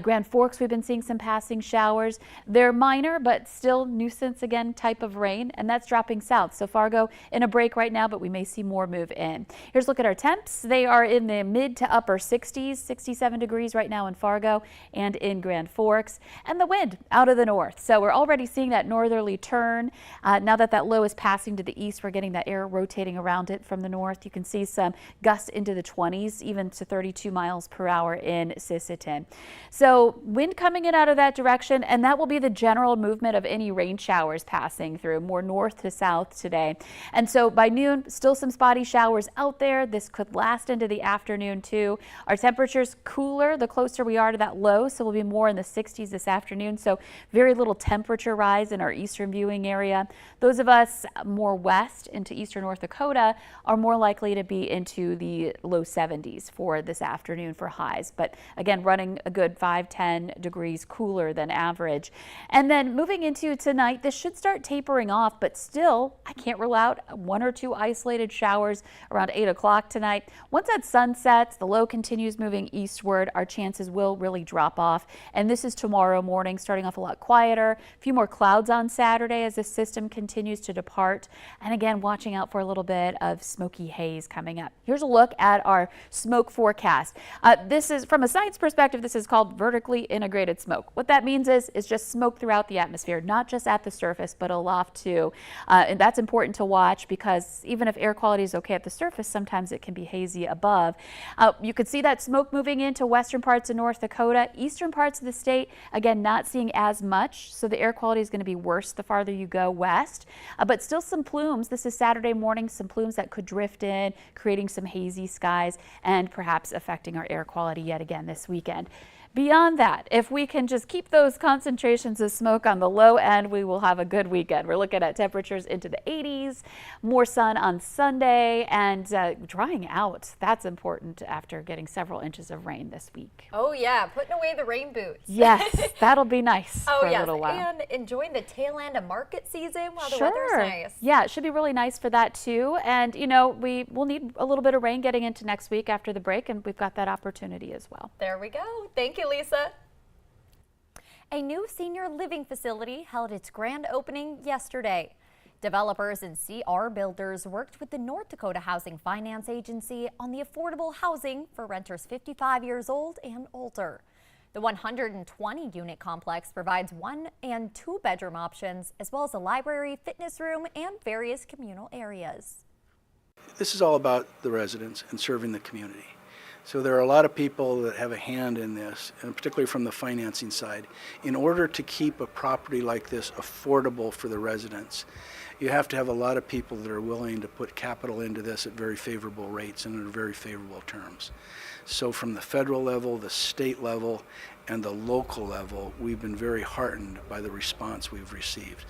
Grand Forks, we've been seeing some passing showers. They're minor, but still nuisance again type of rain, and that's dropping south. So Fargo in a break right now, but we may see more move in. Here's a look at our temps. They are in the mid to upper 60s, 67 degrees right now in Fargo and in Grand Forks, and the wind out of the north. So we're already seeing that northerly turn. Now that low is passing to the east, we're getting that air rotating around it from the north. You can see some gusts into the 20s, even to 32 miles per hour in Sisseton. So wind coming in out of that direction, and that will be the general movement of any rain showers passing through, more north to south today. And so by noon, still some spotty showers out there. This could last into the afternoon too. Our temperatures cooler the closer we are to that low, so we'll be more in the 60s this afternoon. So very little temperature rise in our eastern viewing area. Those of us more west into eastern North Dakota are more likely to be into the low 70s for this afternoon for highs. But again, running a good 5-10 degrees cooler than average. And then moving into tonight, this should start tapering off, but still, I can't rule out 1 or 2 isolated showers around 8 o'clock tonight. Once that sun sets, the low continues moving eastward, our chances will really drop off. And this is tomorrow morning, starting off a lot quieter. A few more clouds on Saturday as the system continues to depart. And again, watching out for a little bit of smoky haze coming up. Here's a look at our smoke forecast. This is, from a science perspective, this is called vertically integrated smoke. What that means is just smoke throughout the atmosphere, not just at the surface, but aloft too. And that's important to watch because even if air quality is okay at the surface, sometimes it can be hazy above. You could see that smoke moving into western parts of North Dakota, eastern parts of the state, again, not seeing as much. So the air quality is going to be worse the farther you go west, but still some plumes. This is Saturday morning, some plumes that could drift in, creating some hazy skies and perhaps affecting our air quality yet again this weekend. Beyond that, if we can just keep those concentrations of smoke on the low end, we will have a good weekend. We're looking at temperatures into the 80s, more sun on Sunday, and drying out. That's important after getting several inches of rain this week. Oh yeah, putting away the rain boots. Yes, that'll be nice for a little while. And enjoying the tail end of market season while the Sure. weather's nice. Yeah, it should be really nice for that too. And you know, we'll need a little bit of rain getting into next week after the break, and we've got that opportunity as well. There we go. Thank you, Lisa. A new senior living facility held its grand opening yesterday. Developers and CR Builders worked with the North Dakota Housing Finance Agency on the affordable housing for renters 55 years old and older. The 120-unit complex provides 1- and 2-bedroom options, as well as a library, fitness room, and various communal areas. This is all about the residents and serving the community. So there are a lot of people that have a hand in this, and particularly from the financing side. In order to keep a property like this affordable for the residents, you have to have a lot of people that are willing to put capital into this at very favorable rates and at very favorable terms. So from the federal level, the state level, and the local level, we've been very heartened by the response we've received.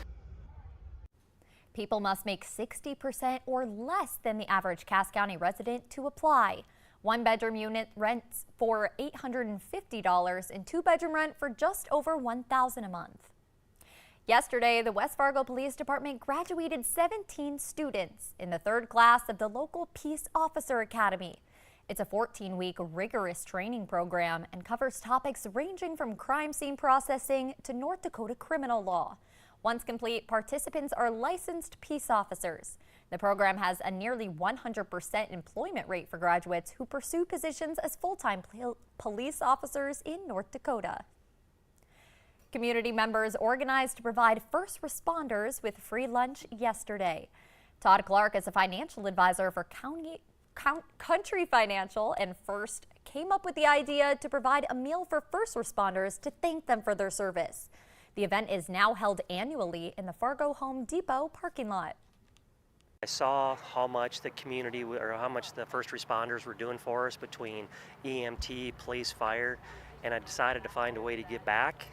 People must make 60% or less than the average Cass County resident to apply. 1-bedroom unit rents for $850 and 2-bedroom rent for just over $1,000 a month. Yesterday, the West Fargo Police Department graduated 17 students in the 3rd class of the local Peace Officer Academy. It's a 14-week rigorous training program and covers topics ranging from crime scene processing to North Dakota criminal law. Once complete, participants are licensed peace officers. The program has a nearly 100% employment rate for graduates who pursue positions as full-time police officers in North Dakota. Community members organized to provide first responders with free lunch yesterday. Todd Clark is a financial advisor for Country Financial and First came up with the idea to provide a meal for first responders to thank them for their service. The event is now held annually in the Fargo Home Depot parking lot. I saw how much the community or how much the first responders were doing for us between EMT, police, fire, and I decided to find a way to give back.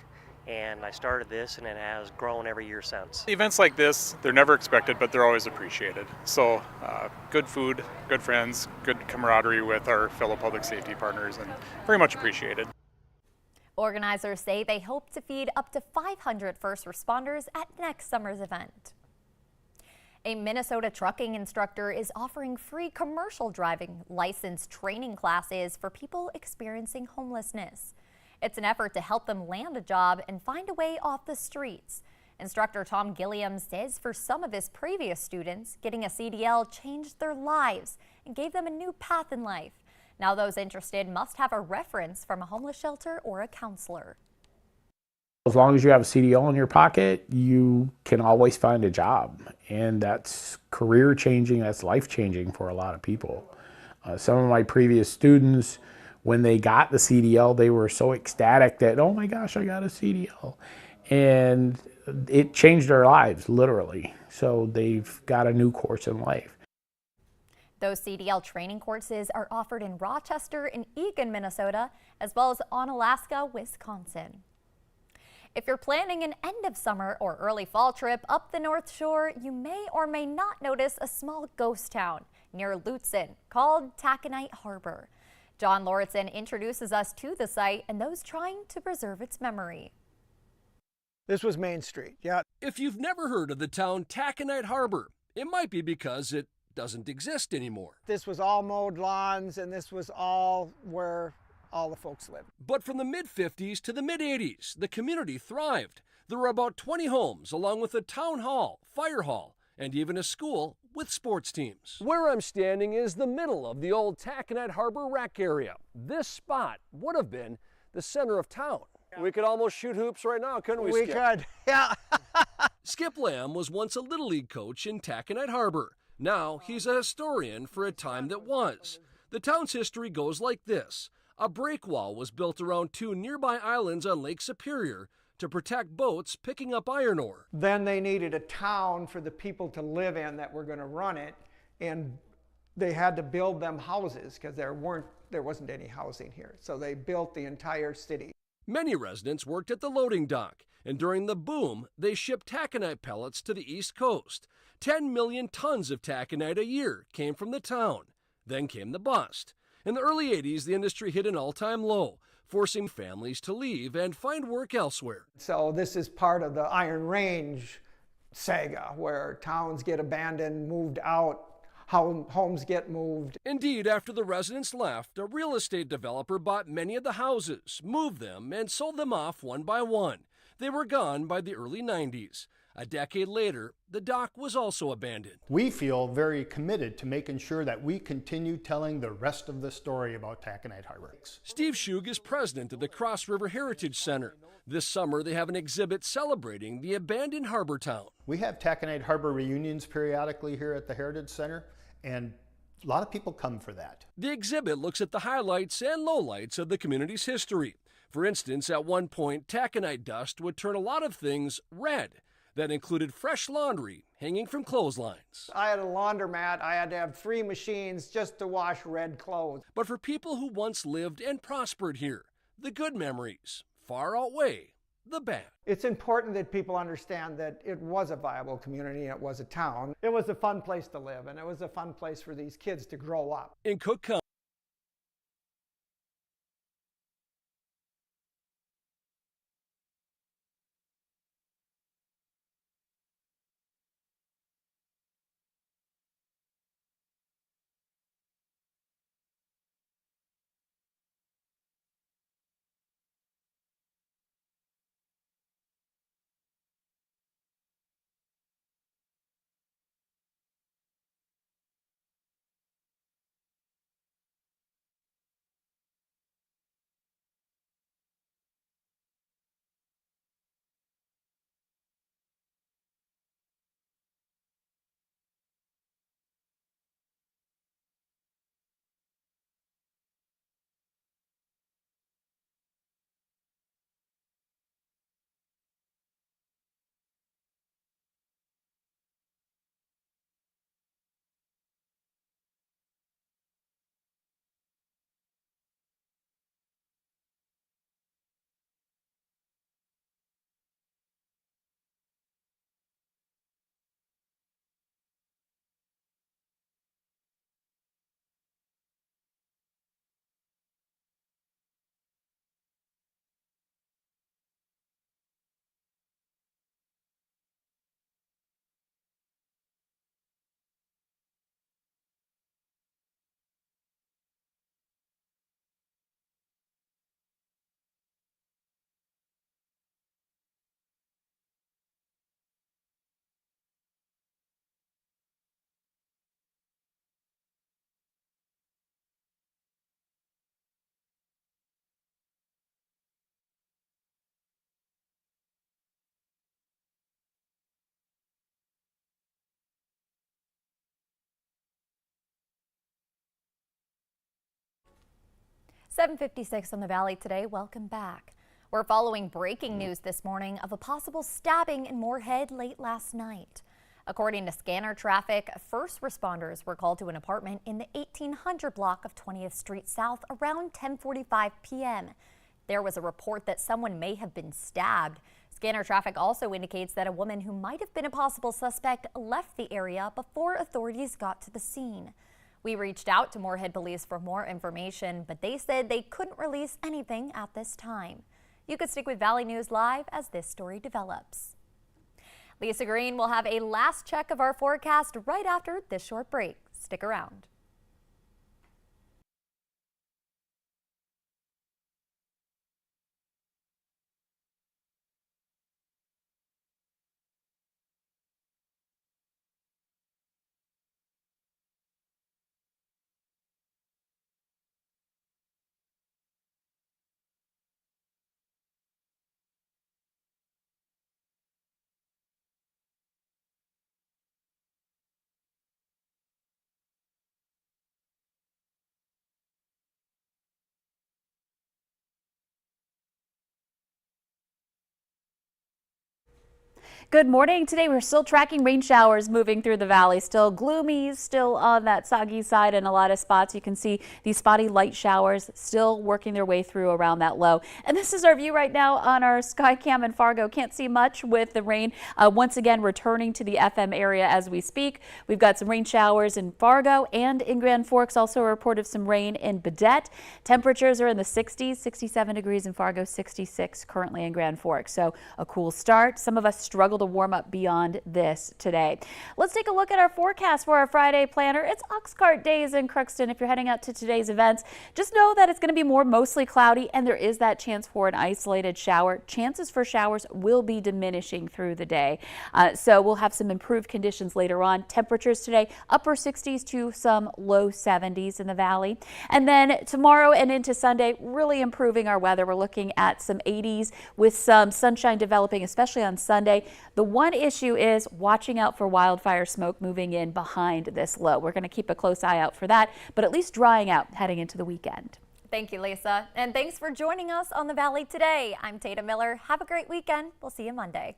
And I started this, and it has grown every year since. Events like this, they're never expected, but they're always appreciated. So good food, good friends, good camaraderie with our fellow public safety partners, and very much appreciated. Organizers say they hope to feed up to 500 first responders at next summer's event. A Minnesota trucking instructor is offering free commercial driving license training classes for people experiencing homelessness. It's an effort to help them land a job and find a way off the streets. Instructor Tom Gilliam says for some of his previous students, getting a CDL changed their lives and gave them a new path in life. Now those interested must have a reference from a homeless shelter or a counselor. As long as you have a CDL in your pocket, you can always find a job. And that's career changing, that's life changing for a lot of people. Some of my previous students, when they got the CDL, they were so ecstatic that, oh my gosh, I got a CDL. And it changed their lives, literally. So they've got a new course in life. Those CDL training courses are offered in Rochester and Eagan, Minnesota, as well as Onalaska, Wisconsin. If you're planning an end of summer or early fall trip up the North Shore, you may or may not notice a small ghost town near Lutsen called Taconite Harbor. John Lauritsen introduces us to the site and those trying to preserve its memory. This was Main Street, yeah. If you've never heard of the town Taconite Harbor, it might be because it doesn't exist anymore. This was all mowed lawns, and this was all where all the folks lived. But from the mid-50s to the mid-80s, the community thrived. There were about 20 homes, along with a town hall, fire hall, and even a school with sports teams. Where I'm standing is the middle of the old Taconite Harbor rec area. This spot would have been the center of town. We could almost shoot hoops right now, couldn't we, Skip? We could, yeah. Skip Lamb was once a Little League coach in Taconite Harbor. Now he's a historian for a time that was. The town's history goes like this. A breakwall was built around 2 nearby islands on Lake Superior to protect boats picking up iron ore. Then they needed a town for the people to live in that were going to run it, and they had to build them houses because there wasn't any housing here. So they built the entire city. Many residents worked at the loading dock, and during the boom, they shipped taconite pellets to the East Coast. 10 million tons of taconite a year came from the town. Then came the bust. In the early 80s, the industry hit an all-time low, forcing families to leave and find work elsewhere. So this is part of the Iron Range saga, where towns get abandoned, moved out, homes get moved. Indeed, after the residents left, a real estate developer bought many of the houses, moved them, and sold them off one by one. They were gone by the early 90s. A decade later, the dock was also abandoned. We feel very committed to making sure that we continue telling the rest of the story about Taconite Harbor. Steve Shug is president of the Cross River Heritage Center. This summer, they have an exhibit celebrating the abandoned harbor town. We have Taconite Harbor reunions periodically here at the Heritage Center, and a lot of people come for that. The exhibit looks at the highlights and lowlights of the community's history. For instance, at one point, taconite dust would turn a lot of things red. That included fresh laundry hanging from clotheslines. I had a laundromat. I had to have 3 machines just to wash red clothes. But for people who once lived and prospered here, the good memories far outweigh the bad. It's important that people understand that it was a viable community, it was a town. It was a fun place to live, and it was a fun place for these kids to grow up. In Cook County, 7:56 on the Valley today. Welcome back. We're following breaking news this morning of a possible stabbing in Moorhead late last night. According to scanner traffic, first responders were called to an apartment in the 1800 block of 20th Street South around 10:45 p.m. There was a report that someone may have been stabbed. Scanner traffic also indicates that a woman who might have been a possible suspect left the area before authorities got to the scene. We reached out to Moorhead Police for more information, but they said they couldn't release anything at this time. You could stick with Valley News Live as this story develops. Lisa Green will have a last check of our forecast right after this short break. Stick around. Good morning. Today we're still tracking rain showers moving through the valley. Still gloomy, still on that soggy side in a lot of spots. You can see these spotty light showers still working their way through around that low. And this is our view right now on our sky cam in Fargo. Can't see much with the rain once again returning to the FM area as we speak. We've got some rain showers in Fargo and in Grand Forks. Also a report of some rain in Badette. Temperatures are in the 60s, 67 degrees in Fargo, 66 currently in Grand Forks. So a cool start. Some of us struggle to warm up beyond this today. Let's take a look at our forecast for our Friday planner. It's Oxcart Days in Crookston. If you're heading out to today's events, just know that it's going to be mostly cloudy, and there is that chance for an isolated shower. Chances for showers will be diminishing through the day. So we'll have some improved conditions later on. Temperatures today, upper 60s to some low 70s in the valley. And then tomorrow and into Sunday, really improving our weather. We're looking at some 80s with some sunshine developing, especially on Sunday. The one issue is watching out for wildfire smoke moving in behind this low. We're going to keep a close eye out for that, but at least drying out heading into the weekend. Thank you, Lisa. And thanks for joining us on the Valley today. I'm Tata Miller. Have a great weekend. We'll see you Monday.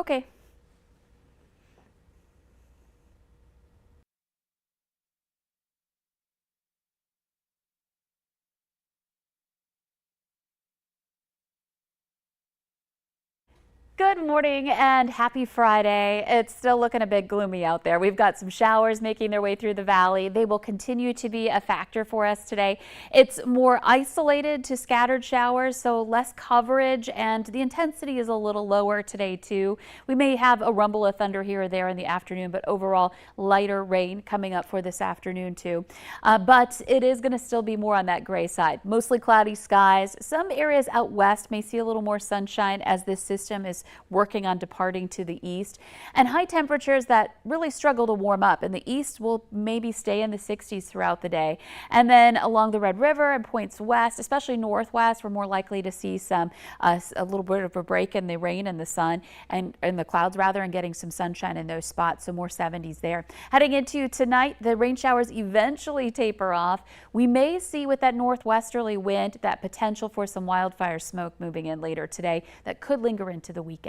Okay. Good morning and happy Friday. It's still looking a bit gloomy out there. We've got some showers making their way through the valley. They will continue to be a factor for us today. It's more isolated to scattered showers, so less coverage, and the intensity is a little lower today too. We may have a rumble of thunder here or there in the afternoon, but overall lighter rain coming up for this afternoon too. But it is going to still be more on that gray side. Mostly cloudy skies. Some areas out west may see a little more sunshine as this system is working on departing to the east, and high temperatures that really struggle to warm up in the east will maybe stay in the 60s throughout the day. And then along the Red River and points west, especially northwest, we're more likely to see some a little bit of a break in the rain and the sun and in the clouds rather, and getting some sunshine in those spots, so more 70s there. Heading into tonight, the rain showers eventually taper off. We may see with that northwesterly wind that potential for some wildfire smoke moving in later today that could linger into the weekend.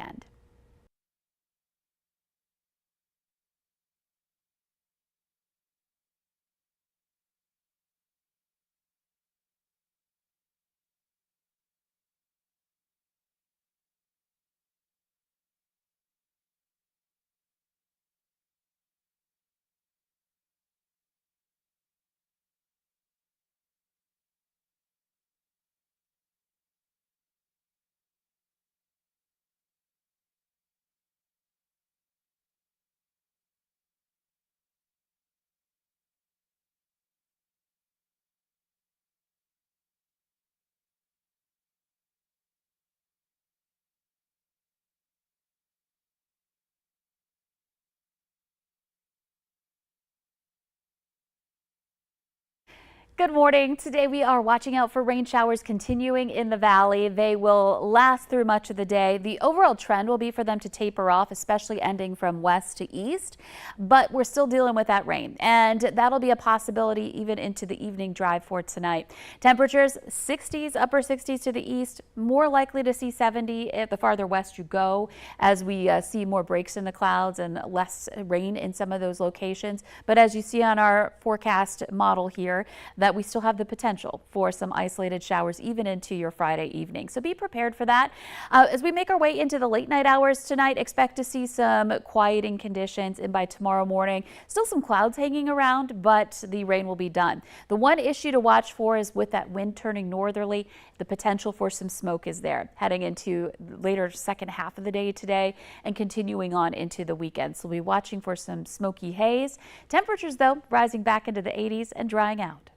Good morning. Today we are watching out for rain showers continuing in the valley. They will last through much of the day. The overall trend will be for them to taper off, especially ending from west to east. But we're still dealing with that rain, and that'll be a possibility even into the evening drive for tonight. Temperatures 60s, upper 60s to the east, more likely to see 70 the farther west you go, as we see more breaks in the clouds and less rain in some of those locations. But as you see on our forecast model here, that we still have the potential for some isolated showers even into your Friday evening. So be prepared for that. As we make our way into the late night hours tonight, expect to see some quieting conditions, and by tomorrow morning, still some clouds hanging around, but the rain will be done. The one issue to watch for is with that wind turning northerly, the potential for some smoke is there heading into later second half of the day today and continuing on into the weekend. So we'll be watching for some smoky haze. Temperatures, though, rising back into the 80s and drying out.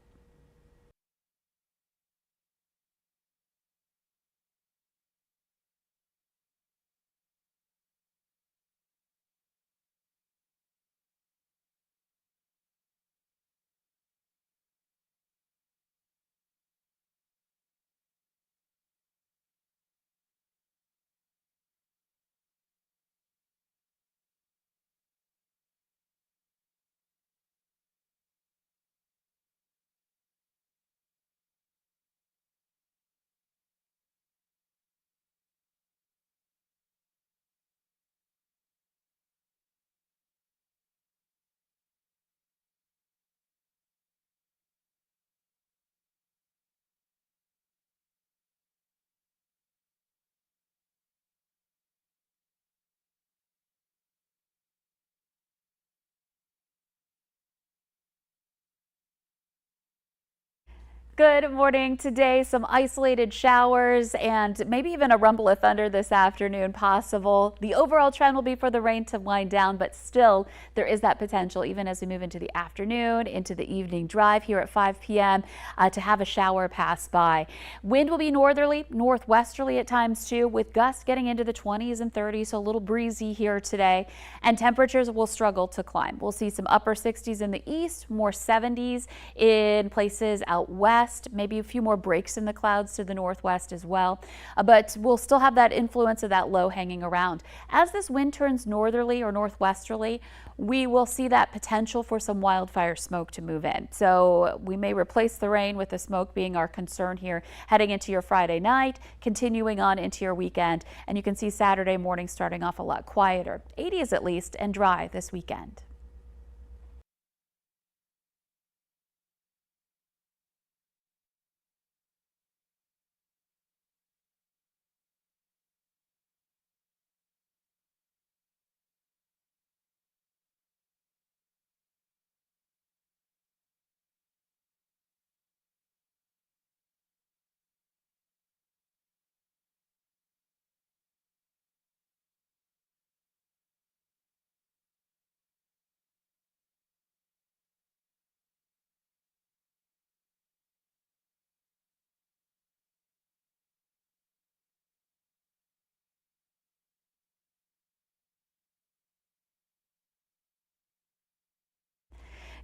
Good morning. Today, some isolated showers and maybe even a rumble of thunder this afternoon possible. The overall trend will be for the rain to wind down, but still there is that potential even as we move into the afternoon, into the evening drive here at 5 p.m. To have a shower pass by. Wind will be northerly, northwesterly at times too, with gusts getting into the 20s and 30s, so a little breezy here today. And temperatures will struggle to climb. We'll see some upper 60s in the east, more 70s in places out west. west, maybe a few more breaks in the clouds to the northwest as well. But we'll still have that influence of that low hanging around. As this wind turns northerly or northwesterly, we will see that potential for some wildfire smoke to move in. So we may replace the rain with the smoke being our concern here heading into your Friday night, continuing on into your weekend. And you can see Saturday morning starting off a lot quieter. 80s at least, and dry this weekend.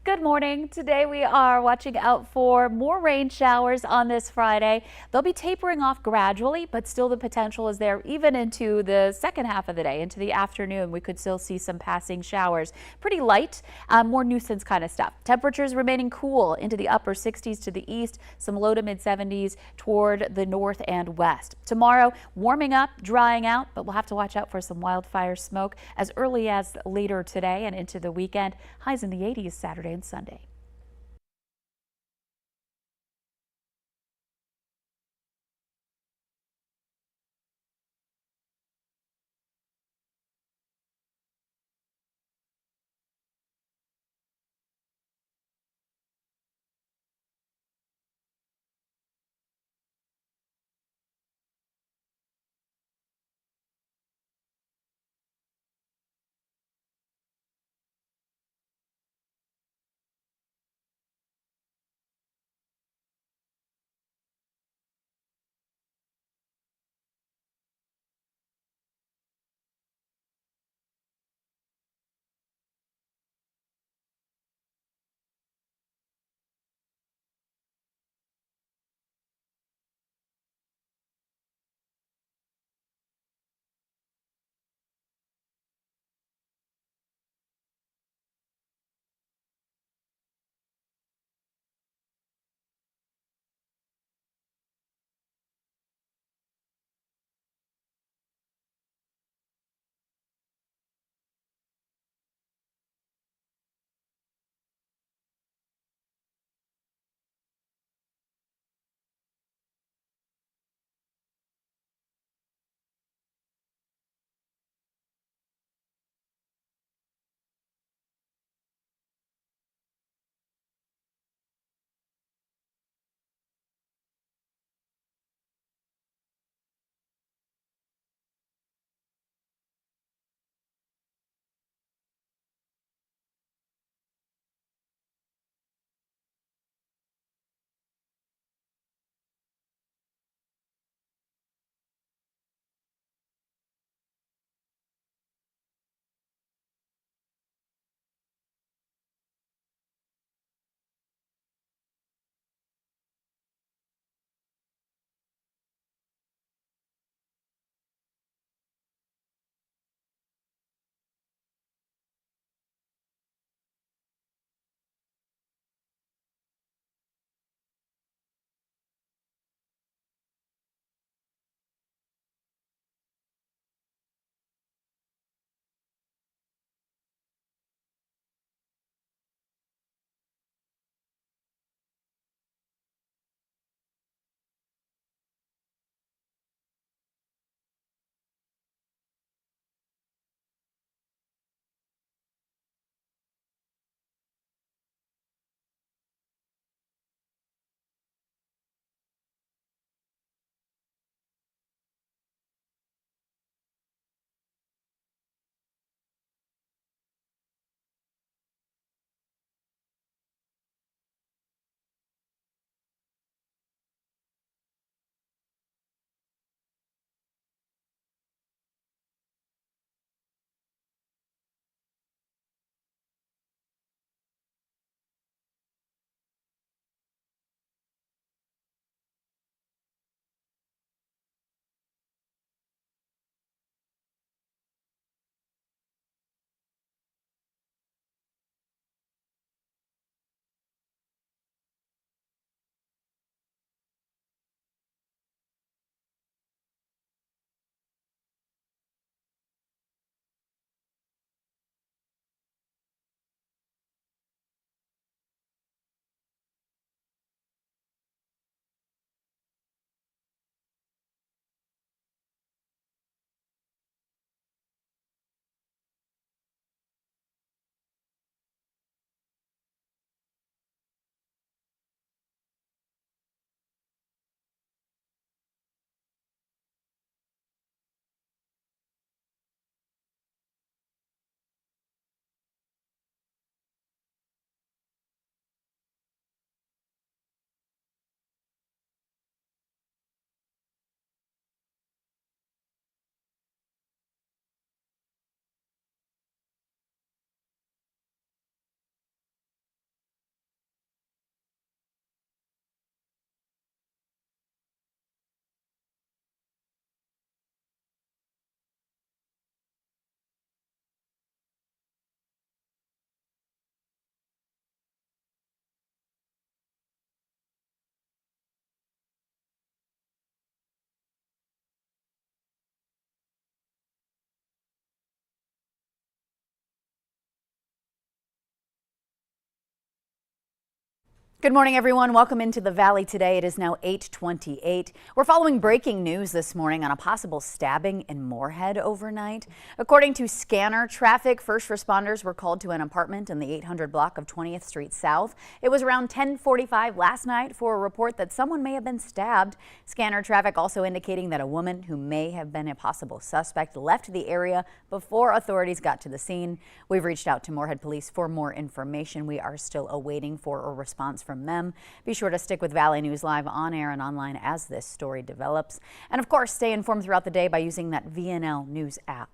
Good morning. Today we are watching out for more rain showers on this Friday. They'll be tapering off gradually, but still the potential is there even into the second half of the day, into the afternoon. We could still see some passing showers. Pretty light, more nuisance kind of stuff. Temperatures remaining cool into the upper 60s to the east, some low to mid 70s toward the north and west. Tomorrow, warming up, drying out, but we'll have to watch out for some wildfire smoke as early as later today and into the weekend. Highs in the 80s Saturday and Sunday. Good morning, everyone. Welcome into the Valley today. It is now 8:28. We're following breaking news this morning on a possible stabbing in Moorhead overnight. According to Scanner Traffic, first responders were called to an apartment in the 800 block of 20th Street South. It was around 10:45 last night for a report that someone may have been stabbed. Scanner Traffic also indicating that a woman who may have been a possible suspect left the area before authorities got to the scene. We've reached out to Moorhead Police for more information. We are still awaiting for a response from them. Be sure to stick with Valley News Live on air and online as this story develops. And of course, stay informed throughout the day by using that VNL News app.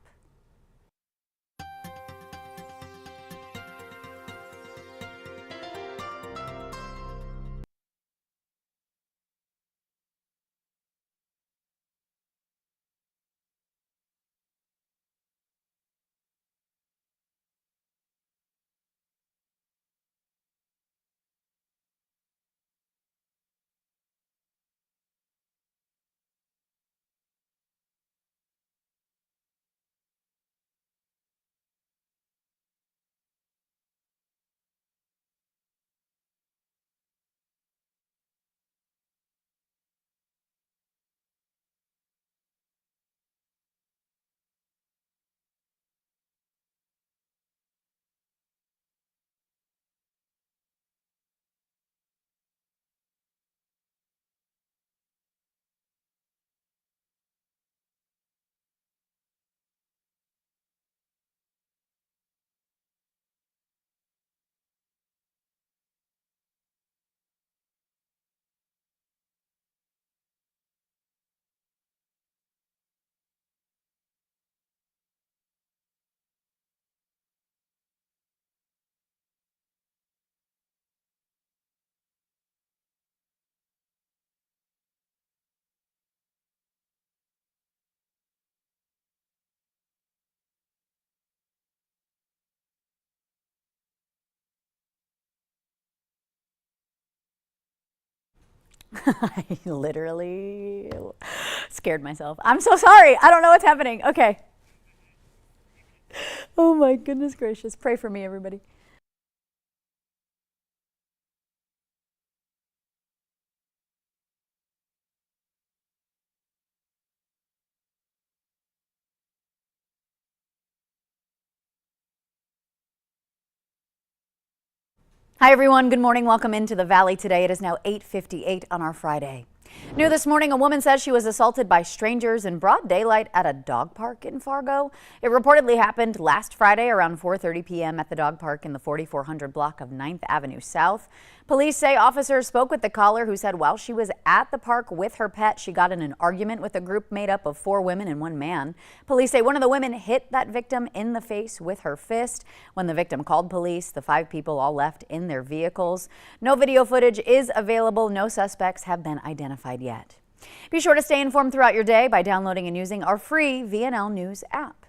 I literally scared myself. I'm so sorry. I don't know what's happening. Okay. Oh my goodness gracious. Pray for me, everybody. Hi everyone, good morning. Welcome into the Valley today. It is now 8:58 on our Friday. New this morning, a woman says she was assaulted by strangers in broad daylight at a dog park in Fargo. It reportedly happened last Friday around 4:30 p.m. at the dog park in the 4400 block of 9th Avenue South. Police say officers spoke with the caller who said while she was at the park with her pet, she got in an argument with a group made up of 4 women and 1 man. Police say one of the women hit that victim in the face with her fist. When the victim called police, the 5 people all left in their vehicles. No video footage is available. No suspects have been identified yet. Be sure to stay informed throughout your day by downloading and using our free VNL News app.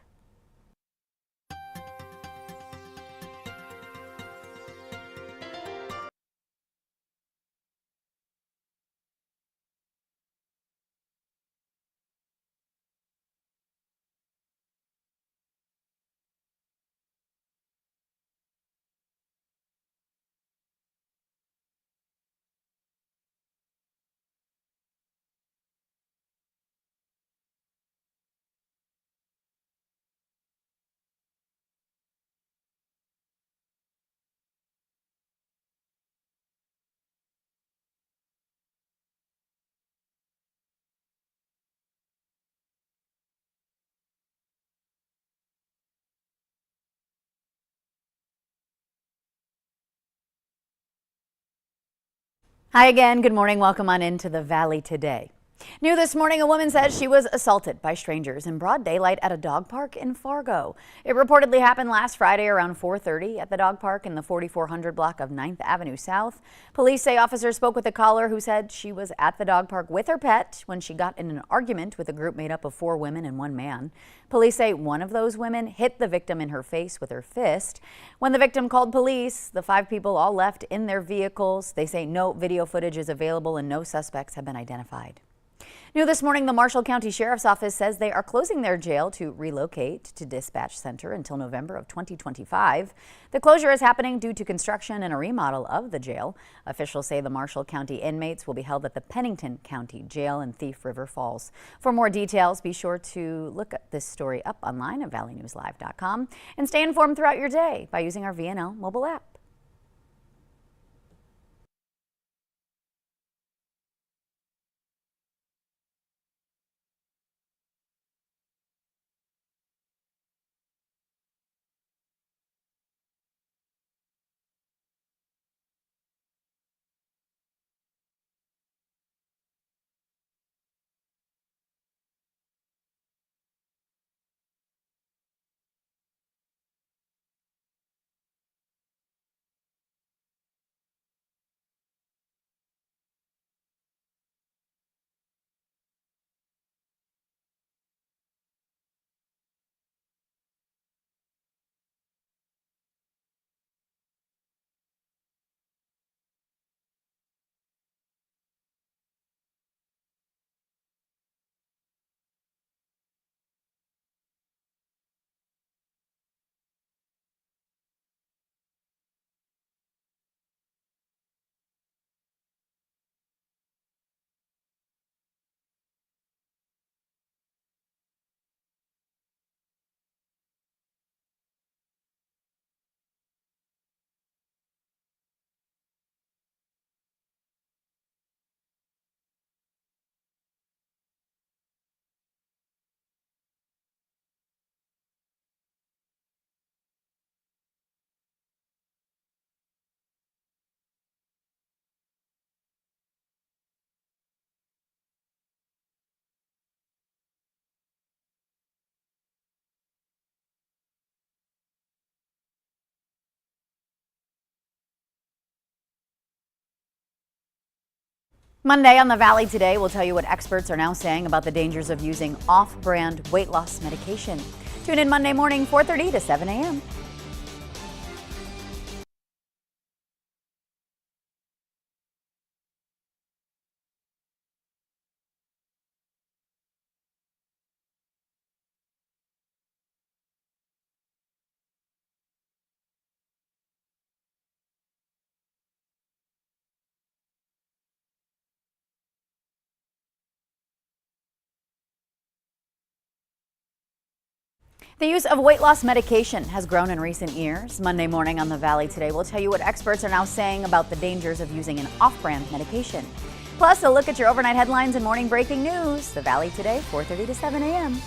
Hi again. Good morning. Welcome on into the Valley today. New this morning, a woman says she was assaulted by strangers in broad daylight at a dog park in Fargo. It reportedly happened last Friday around 4:30 at the dog park in the 4400 block of 9th Avenue South. Police say officers spoke with a caller who said she was at the dog park with her pet when she got in an argument with a group made up of 4 women and 1 man. Police say one of those women hit the victim in her face with her fist. When the victim called police, the 5 people all left in their vehicles. They say no video footage is available and no suspects have been identified. New this morning, the Marshall County Sheriff's Office says they are closing their jail to relocate to Dispatch Center until November of 2025. The closure is happening due to construction and a remodel of the jail. Officials say the Marshall County inmates will be held at the Pennington County Jail in Thief River Falls. For more details, be sure to look at this story up online at valleynewslive.com and stay informed throughout your day by using our VNL mobile app. Monday on the Valley Today, we'll tell you what experts are now saying about the dangers of using off-brand weight loss medication. Tune in Monday morning, 4:30 to 7 a.m. The use of weight loss medication has grown in recent years. Monday morning on the Valley Today, we'll tell you what experts are now saying about the dangers of using an off-brand medication. Plus, a look at your overnight headlines and morning breaking news. The Valley Today, 4:30 to 7 a.m.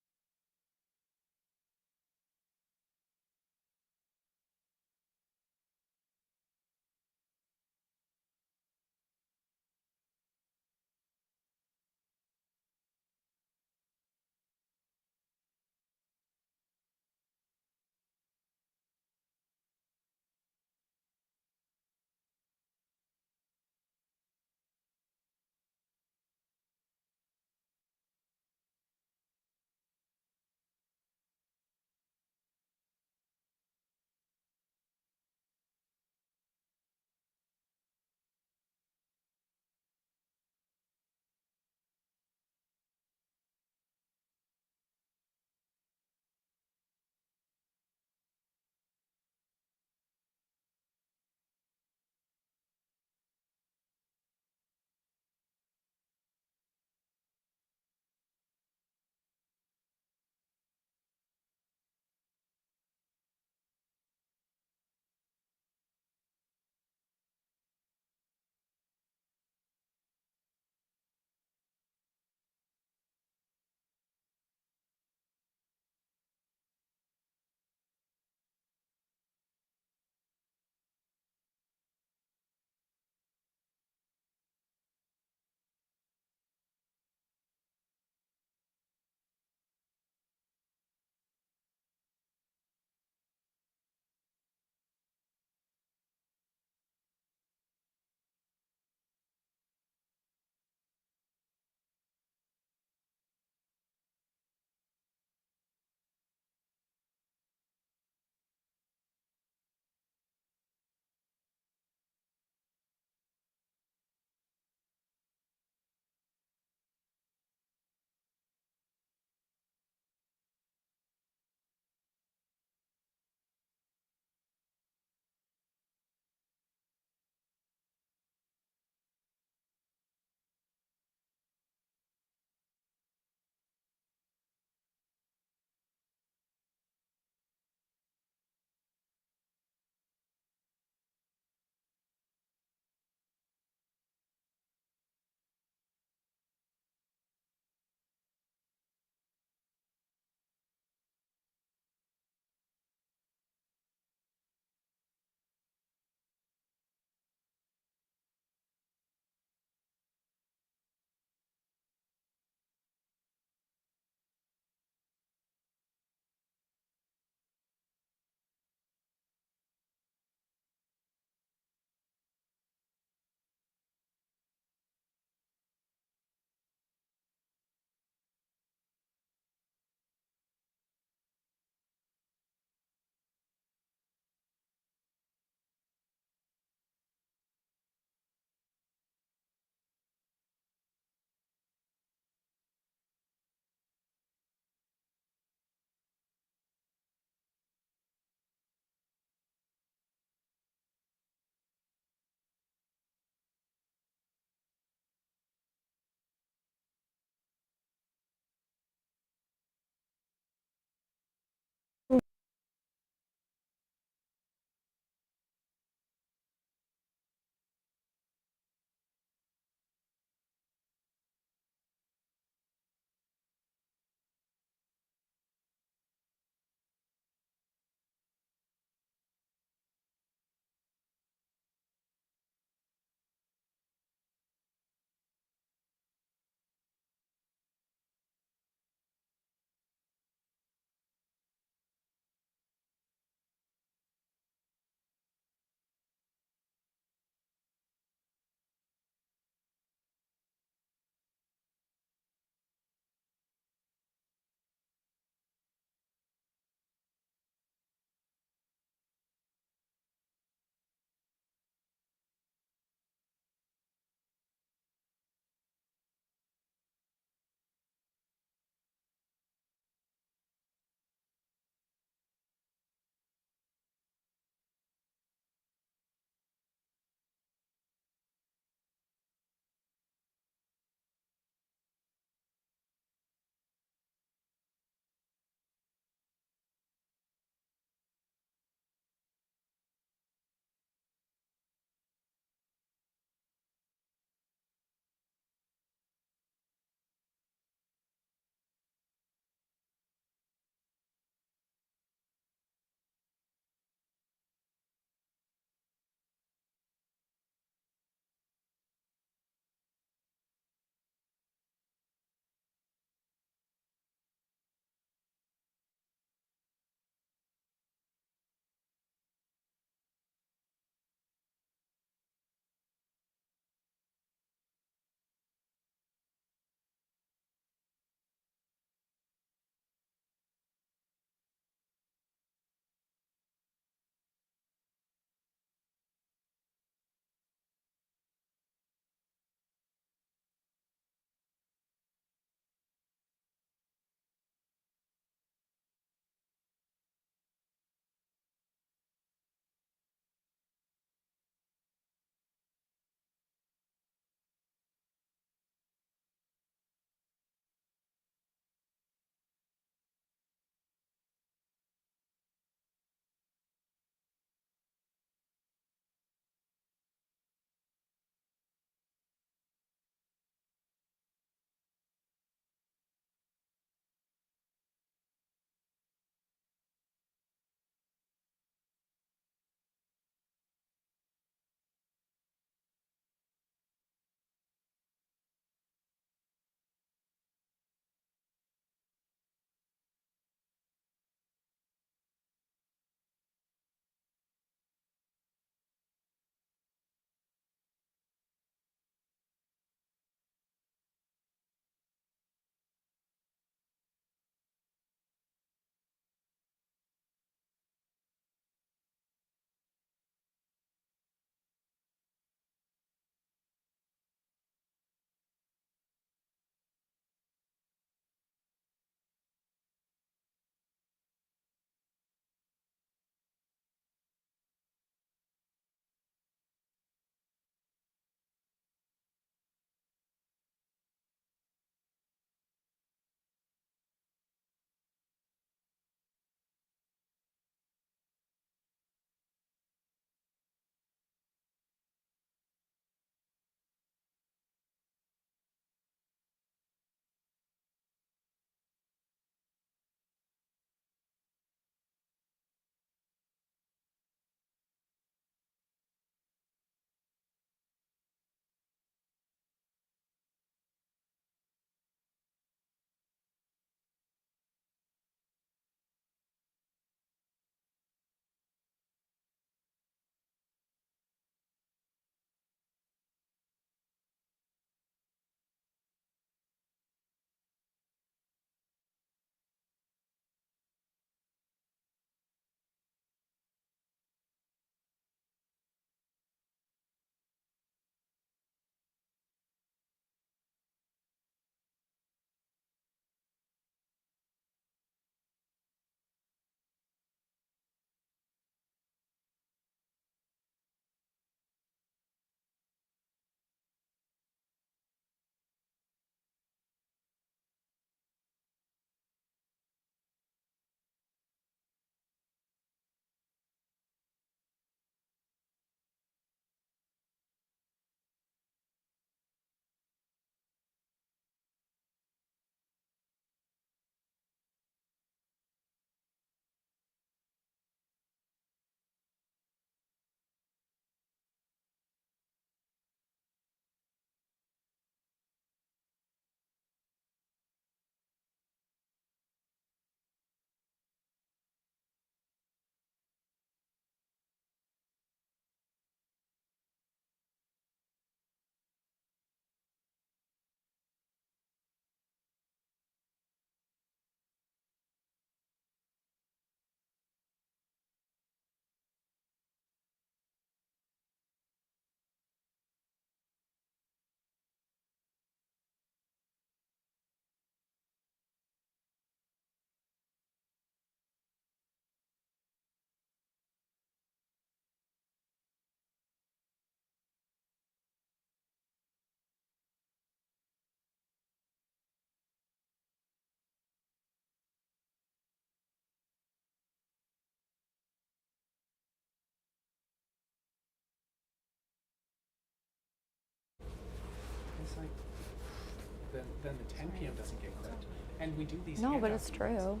then the 10 p.m. doesn't get credit. And we do these. No, but it's true.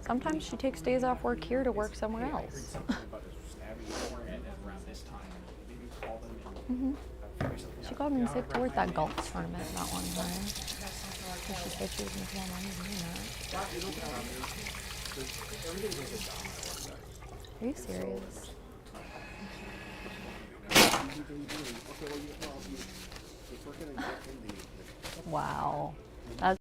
Sometimes she takes days off work here to work somewhere else. She called me and said we're at that golf tournament not one time. So she said she was making more money doing that. Are you serious? Wow. That's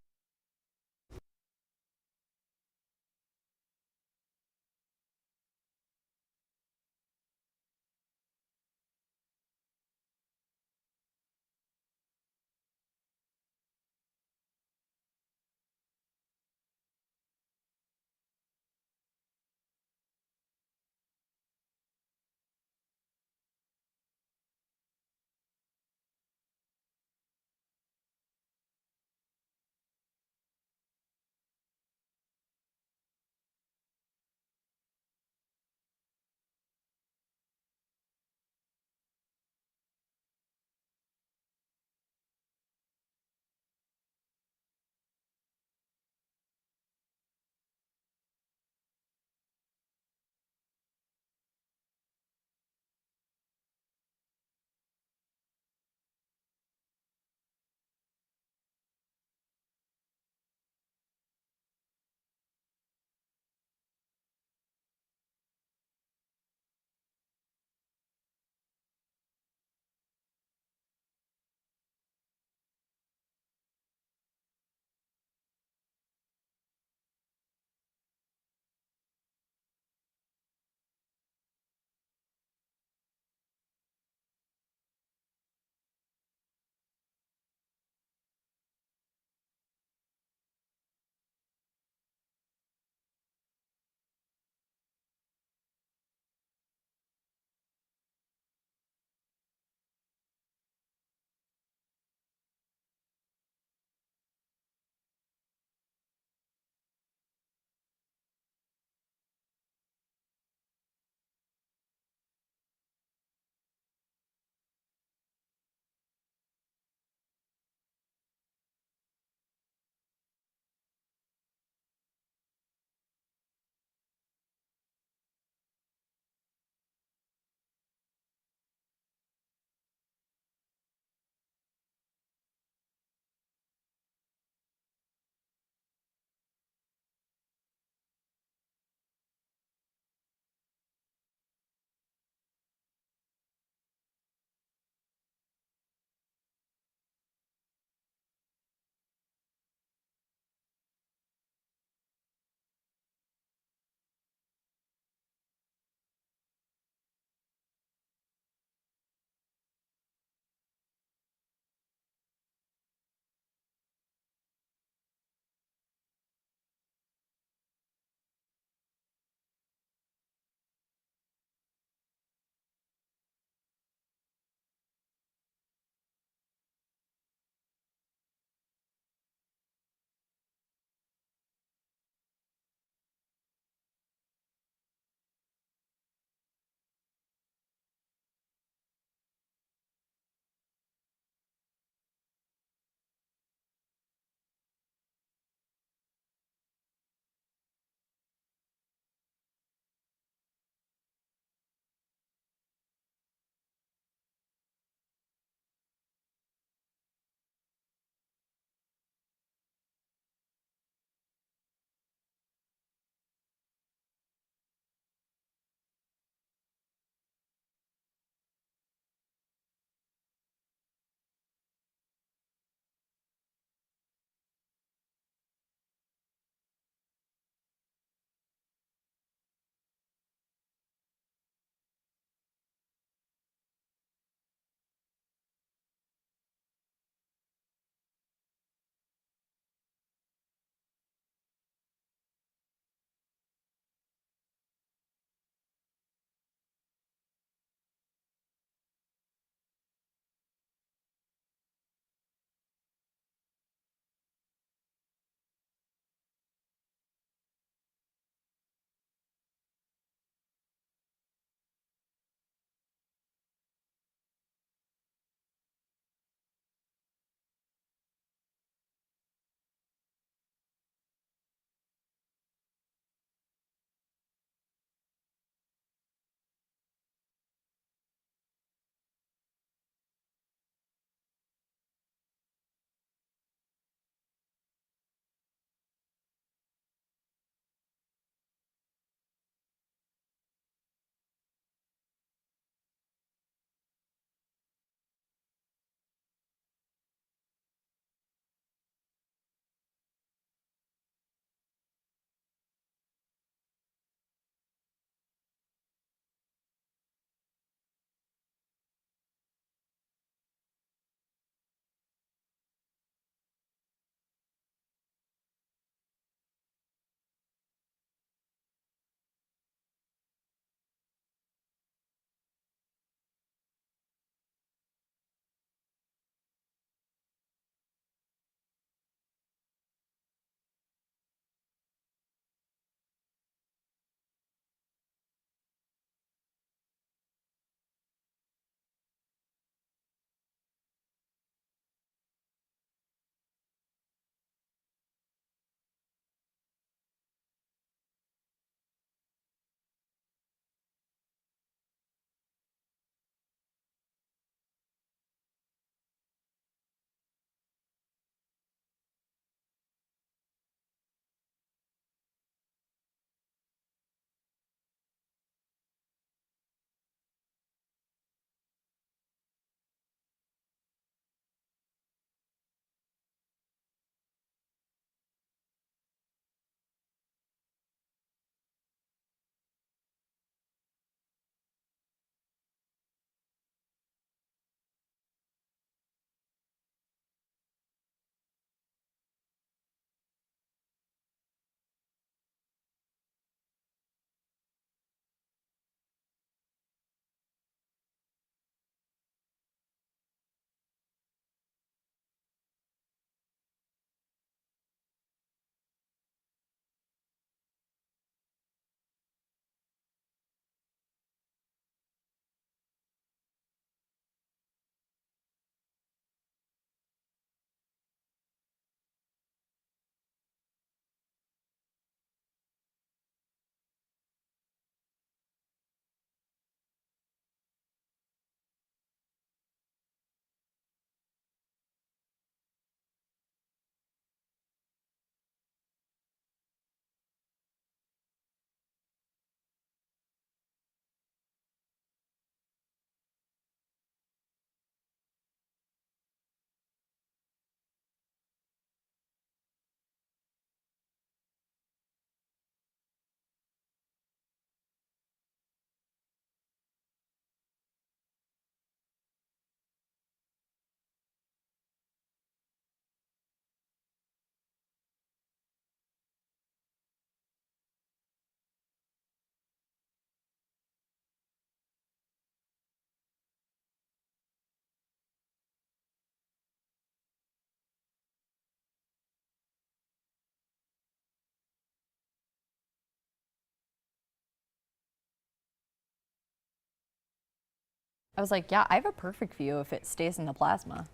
I was like, yeah, I have a perfect view if it stays in the plasma.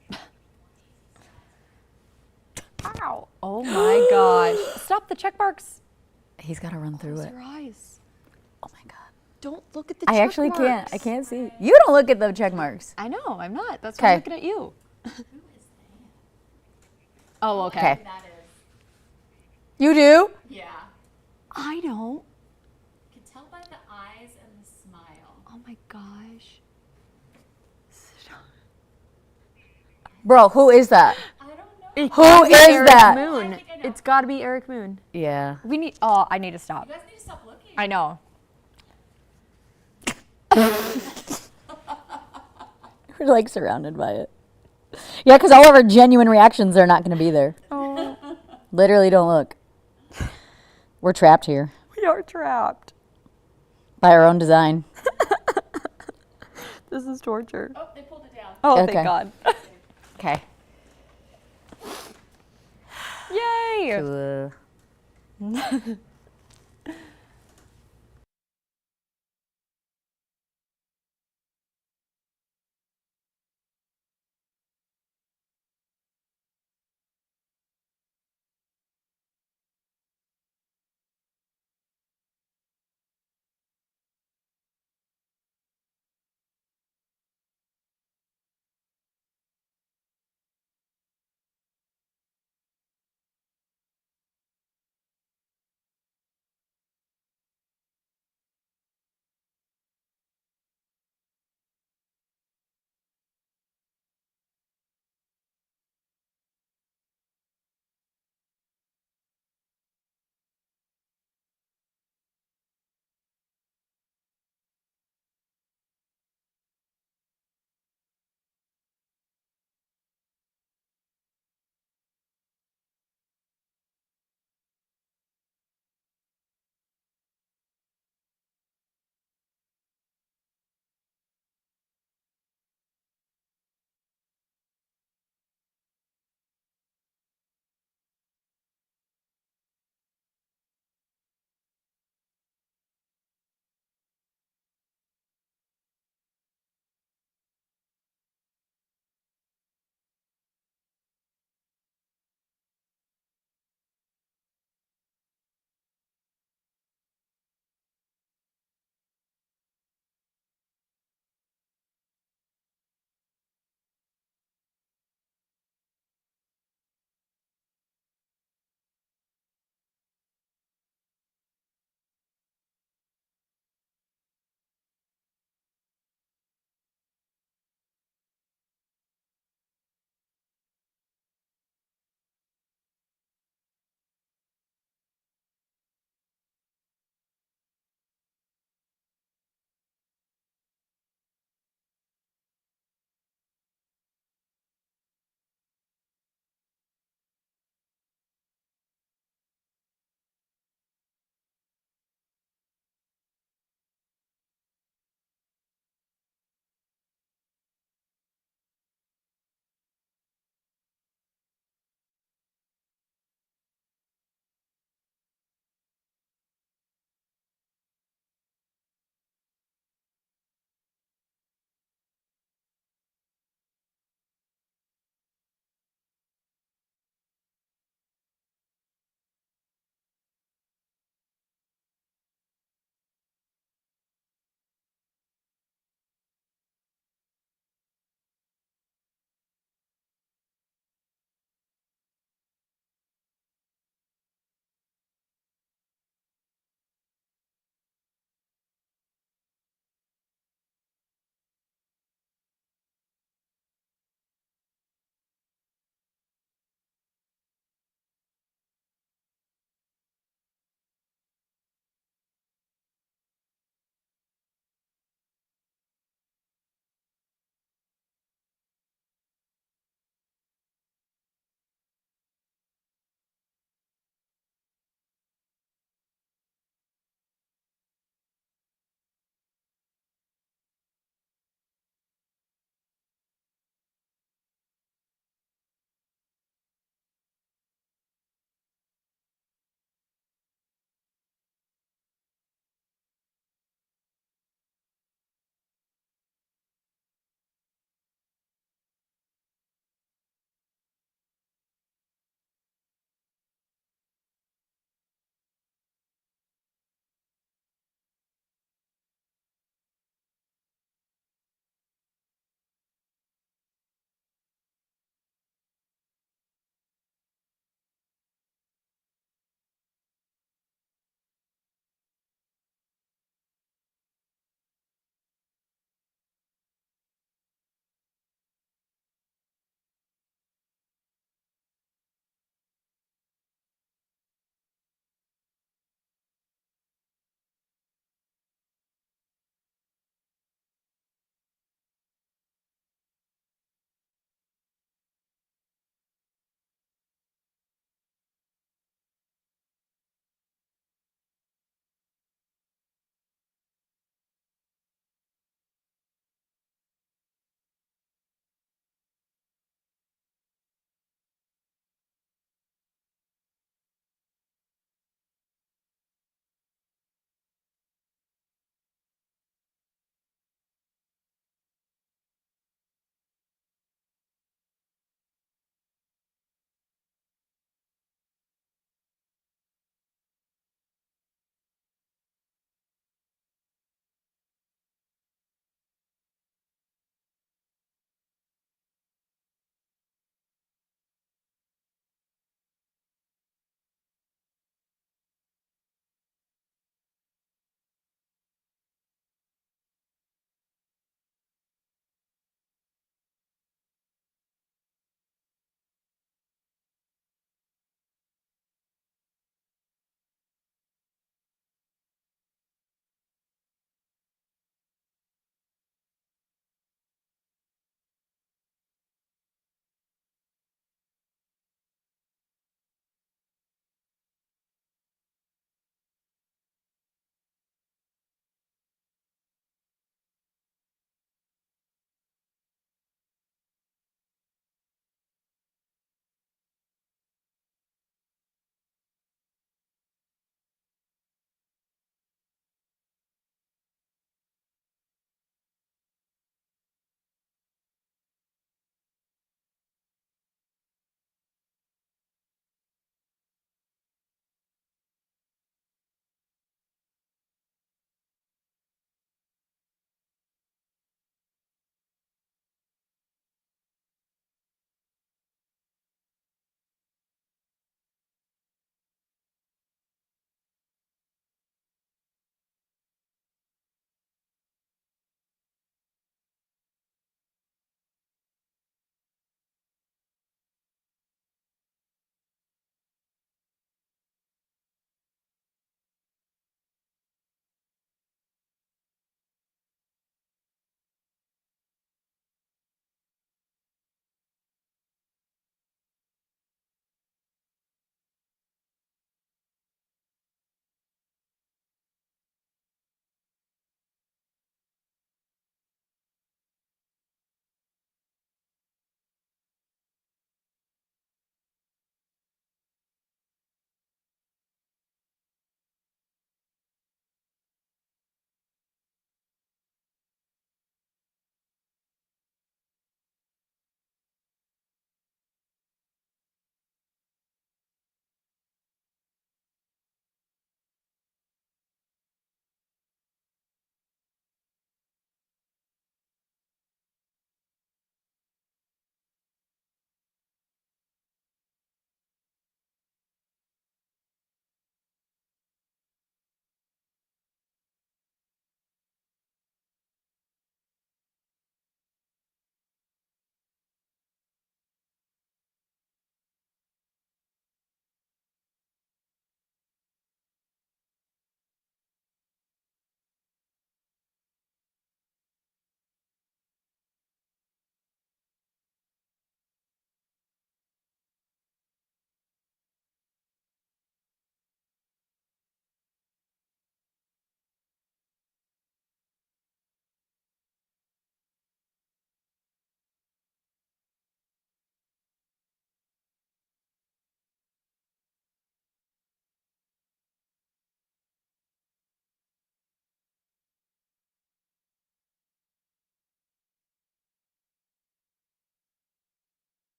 Ow. Oh my gosh. Stop the check marks. He's got to run through Close it. your eyes. Oh my God. Don't look at the I check actually marks. can't. I can't see. You don't look at the check marks. I know, I'm not. That's why I'm looking at you. Oh, okay. Okay. You do? Yeah. I don't. You can tell by the eyes and the smile. Oh my gosh. Bro, who is that? It Who gotta be is Eric that? Moon. It's got to be Eric Moon. Yeah. We need. Oh, I need to stop. You guys need to stop looking. I know. We're like surrounded by it. Yeah, because all of our genuine reactions are not going to be there. Oh. Literally, don't look. We're trapped here We are trapped. by our own design. This is torture. Oh, they pulled it down. Oh, Okay. thank God. Okay. Yay! Cool.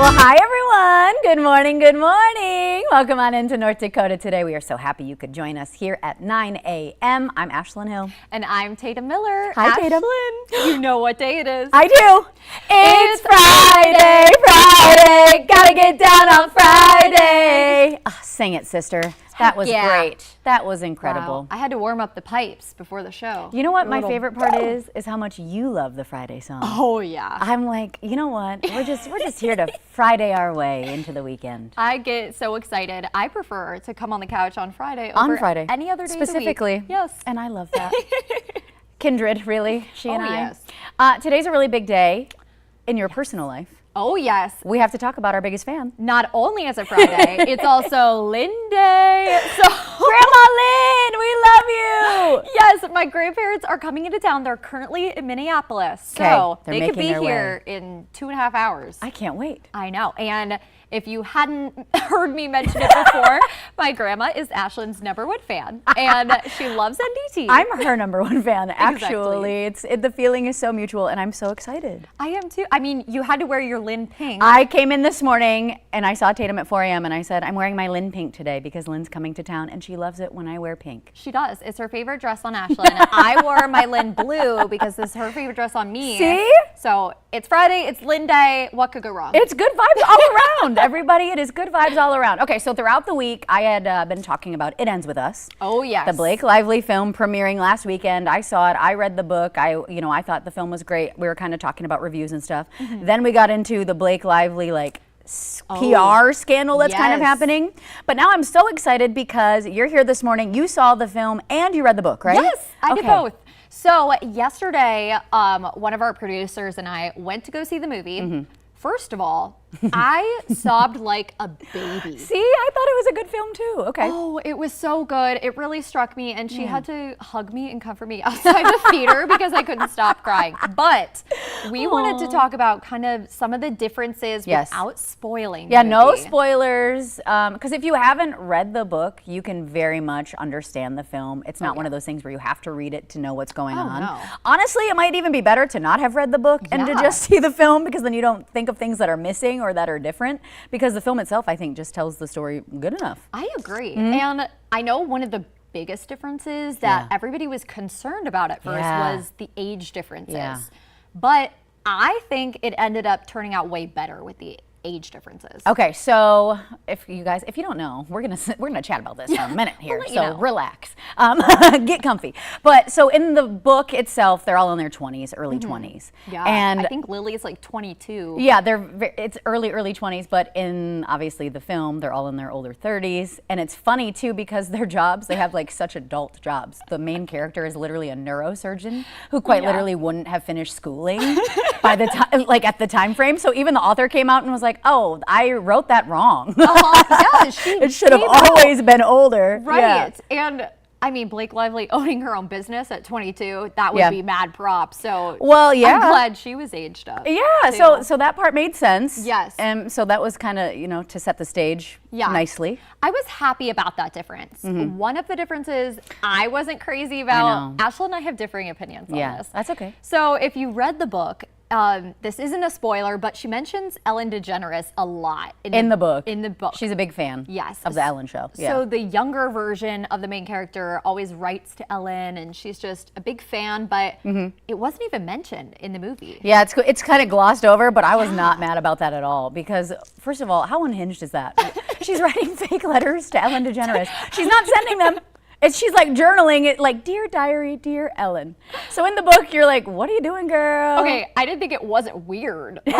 Well, hi everyone. Good morning, good morning. Welcome on into North Dakota today. We are so happy you could join us here at 9 a.m. I'm Ashlyn Hill. And I'm Tatum Miller. Hi, Tatum. Ashlyn, you know what day it is. I do. It's Friday. Gotta get down on Friday. Sing it, sister. That was great. That was incredible. Wow. I had to warm up the pipes before the show. You know what my favorite part is how much you love the Friday song. Oh yeah. I'm like, you know what? We're just here to Friday our way into the weekend. I get so excited. I prefer to come on the couch on Friday over any other day specifically. of the week. Yes. And I love that. Kindred, really. She and I. Yes. Today's a really big day in your personal life. Oh, yes. We have to talk about our biggest fan. Not only is it Friday, it's also Lynn Day. So, Grandma Lynn, we love you. Yes, my grandparents are coming into town. They're currently in Minneapolis. So they could be here in 2.5 hours. I can't wait. I know. And if you hadn't heard me mention it before, my grandma is Ashlyn's #1 fan, and she loves NDT. I'm her #1 fan, actually. Exactly. The feeling is so mutual, and I'm so excited. I am too. I mean, you had to wear your Lynn pink. I came in this morning, and I saw Tatum at 4 a.m., and I said, I'm wearing my Lynn pink today because Lynn's coming to town, and she loves it when I wear pink. She does. It's her favorite dress on Ashlyn. I wore my Lynn blue because this is her favorite dress on me. See? So it's Friday, it's Lynn Day. What could go wrong? It's good vibes all around. Everybody, it is good vibes all around. Okay, so throughout the week, I had been talking about It Ends With Us. Oh, yes. The Blake Lively film premiering last weekend. I saw it. I read the book. I thought the film was great. We were kind of talking about reviews and stuff. Mm-hmm. Then we got into the Blake Lively, PR scandal that's kind of happening. But now I'm so excited because you're here this morning. You saw the film and you read the book, right? Yes, I did both. So yesterday, one of our producers and I went to go see the movie. Mm-hmm. First of all, I sobbed like a baby. See, I thought it was a good film too. Okay. Oh, it was so good. It really struck me, and she had to hug me and comfort me outside the theater because I couldn't stop crying. But we wanted to talk about kind of some of the differences without spoiling the movie. No spoilers. Because if you haven't read the book, you can very much understand the film. It's not one of those things where you have to read it to know what's going on. No. Honestly, it might even be better to not have read the book and to just see the film, because then you don't think of things that are missing or that are different, because the film itself, I think, just tells the story good enough. I agree. Mm-hmm. And I know one of the biggest differences that everybody was concerned about at first was the age differences. Yeah. But I think it ended up turning out way better with the age differences. Okay, so if you don't know, we're gonna chat about this for a minute here. So relax, get comfy. But so in the book itself, they're all in their 20s, early 20s. Yeah, and I think Lily's like 22. Yeah, it's early 20s. But in obviously the film, they're all in their older 30s. And it's funny too because their jobs, they have like such adult jobs. The main character is literally a neurosurgeon who quite literally wouldn't have finished schooling by the time, like at the time frame. So even the author came out and was like, oh, I wrote that wrong. It should have always been older. Right. Yeah. And I mean, Blake Lively owning her own business at 22, that would be mad props. So I'm glad she was aged up. Yeah, so that part made sense. Yes. And so that was kind of, to set the stage nicely. I was happy about that difference. Mm-hmm. One of the differences I wasn't crazy about. Ashlyn and I have different opinions on this. That's okay. So if you read the book, this isn't a spoiler, but she mentions Ellen DeGeneres a lot in the book. In the book. She's a big fan of the Ellen show. Yeah. So the younger version of the main character always writes to Ellen, and she's just a big fan, but it wasn't even mentioned in the movie. Yeah, it's kind of glossed over, but I was not mad about that at all, because first of all, how unhinged is that? She's writing fake letters to Ellen DeGeneres. She's not sending them. She's like journaling it, like, dear diary, dear Ellen. So in the book, you're like, what are you doing, girl? Okay, I didn't think it wasn't weird. I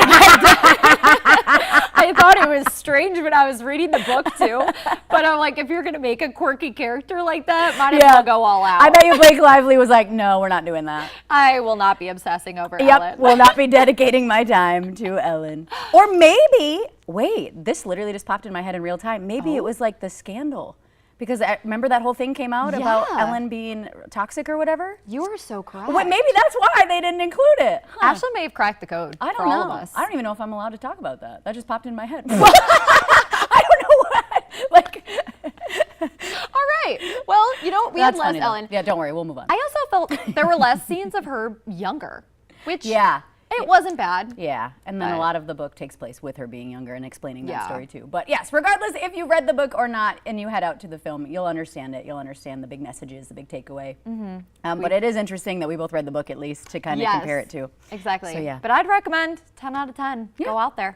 thought it was strange when I was reading the book too. But I'm like, if you're gonna make a quirky character like that, might as well go all out. I bet you Blake Lively was like, no, we're not doing that. I will not be obsessing over Ellen. Will not be dedicating my time to Ellen. Or maybe, wait, this literally just popped in my head in real time. Maybe it was like the scandal. Because remember that whole thing came out about Ellen being toxic or whatever? You are so correct. Well, maybe that's why they didn't include it. Huh. Ashlyn may have cracked the code for all of us. I don't even know if I'm allowed to talk about that. That just popped in my head. I don't know what. All right. Well, we had less Ellen. Yeah, don't worry. We'll move on. I also felt there were less scenes of her younger, which... Yeah. It wasn't bad. Yeah, and then a But- lot of the book takes place with her being younger and explaining that Yeah. story too. But yes, regardless if you read the book or not and you head out to the film, you'll understand it. You'll understand the big messages, the big takeaway. But it is interesting that we both read the book at least to kind of Yes, compare it to. Exactly. So yeah. But I'd recommend 10 out of 10. Go out there.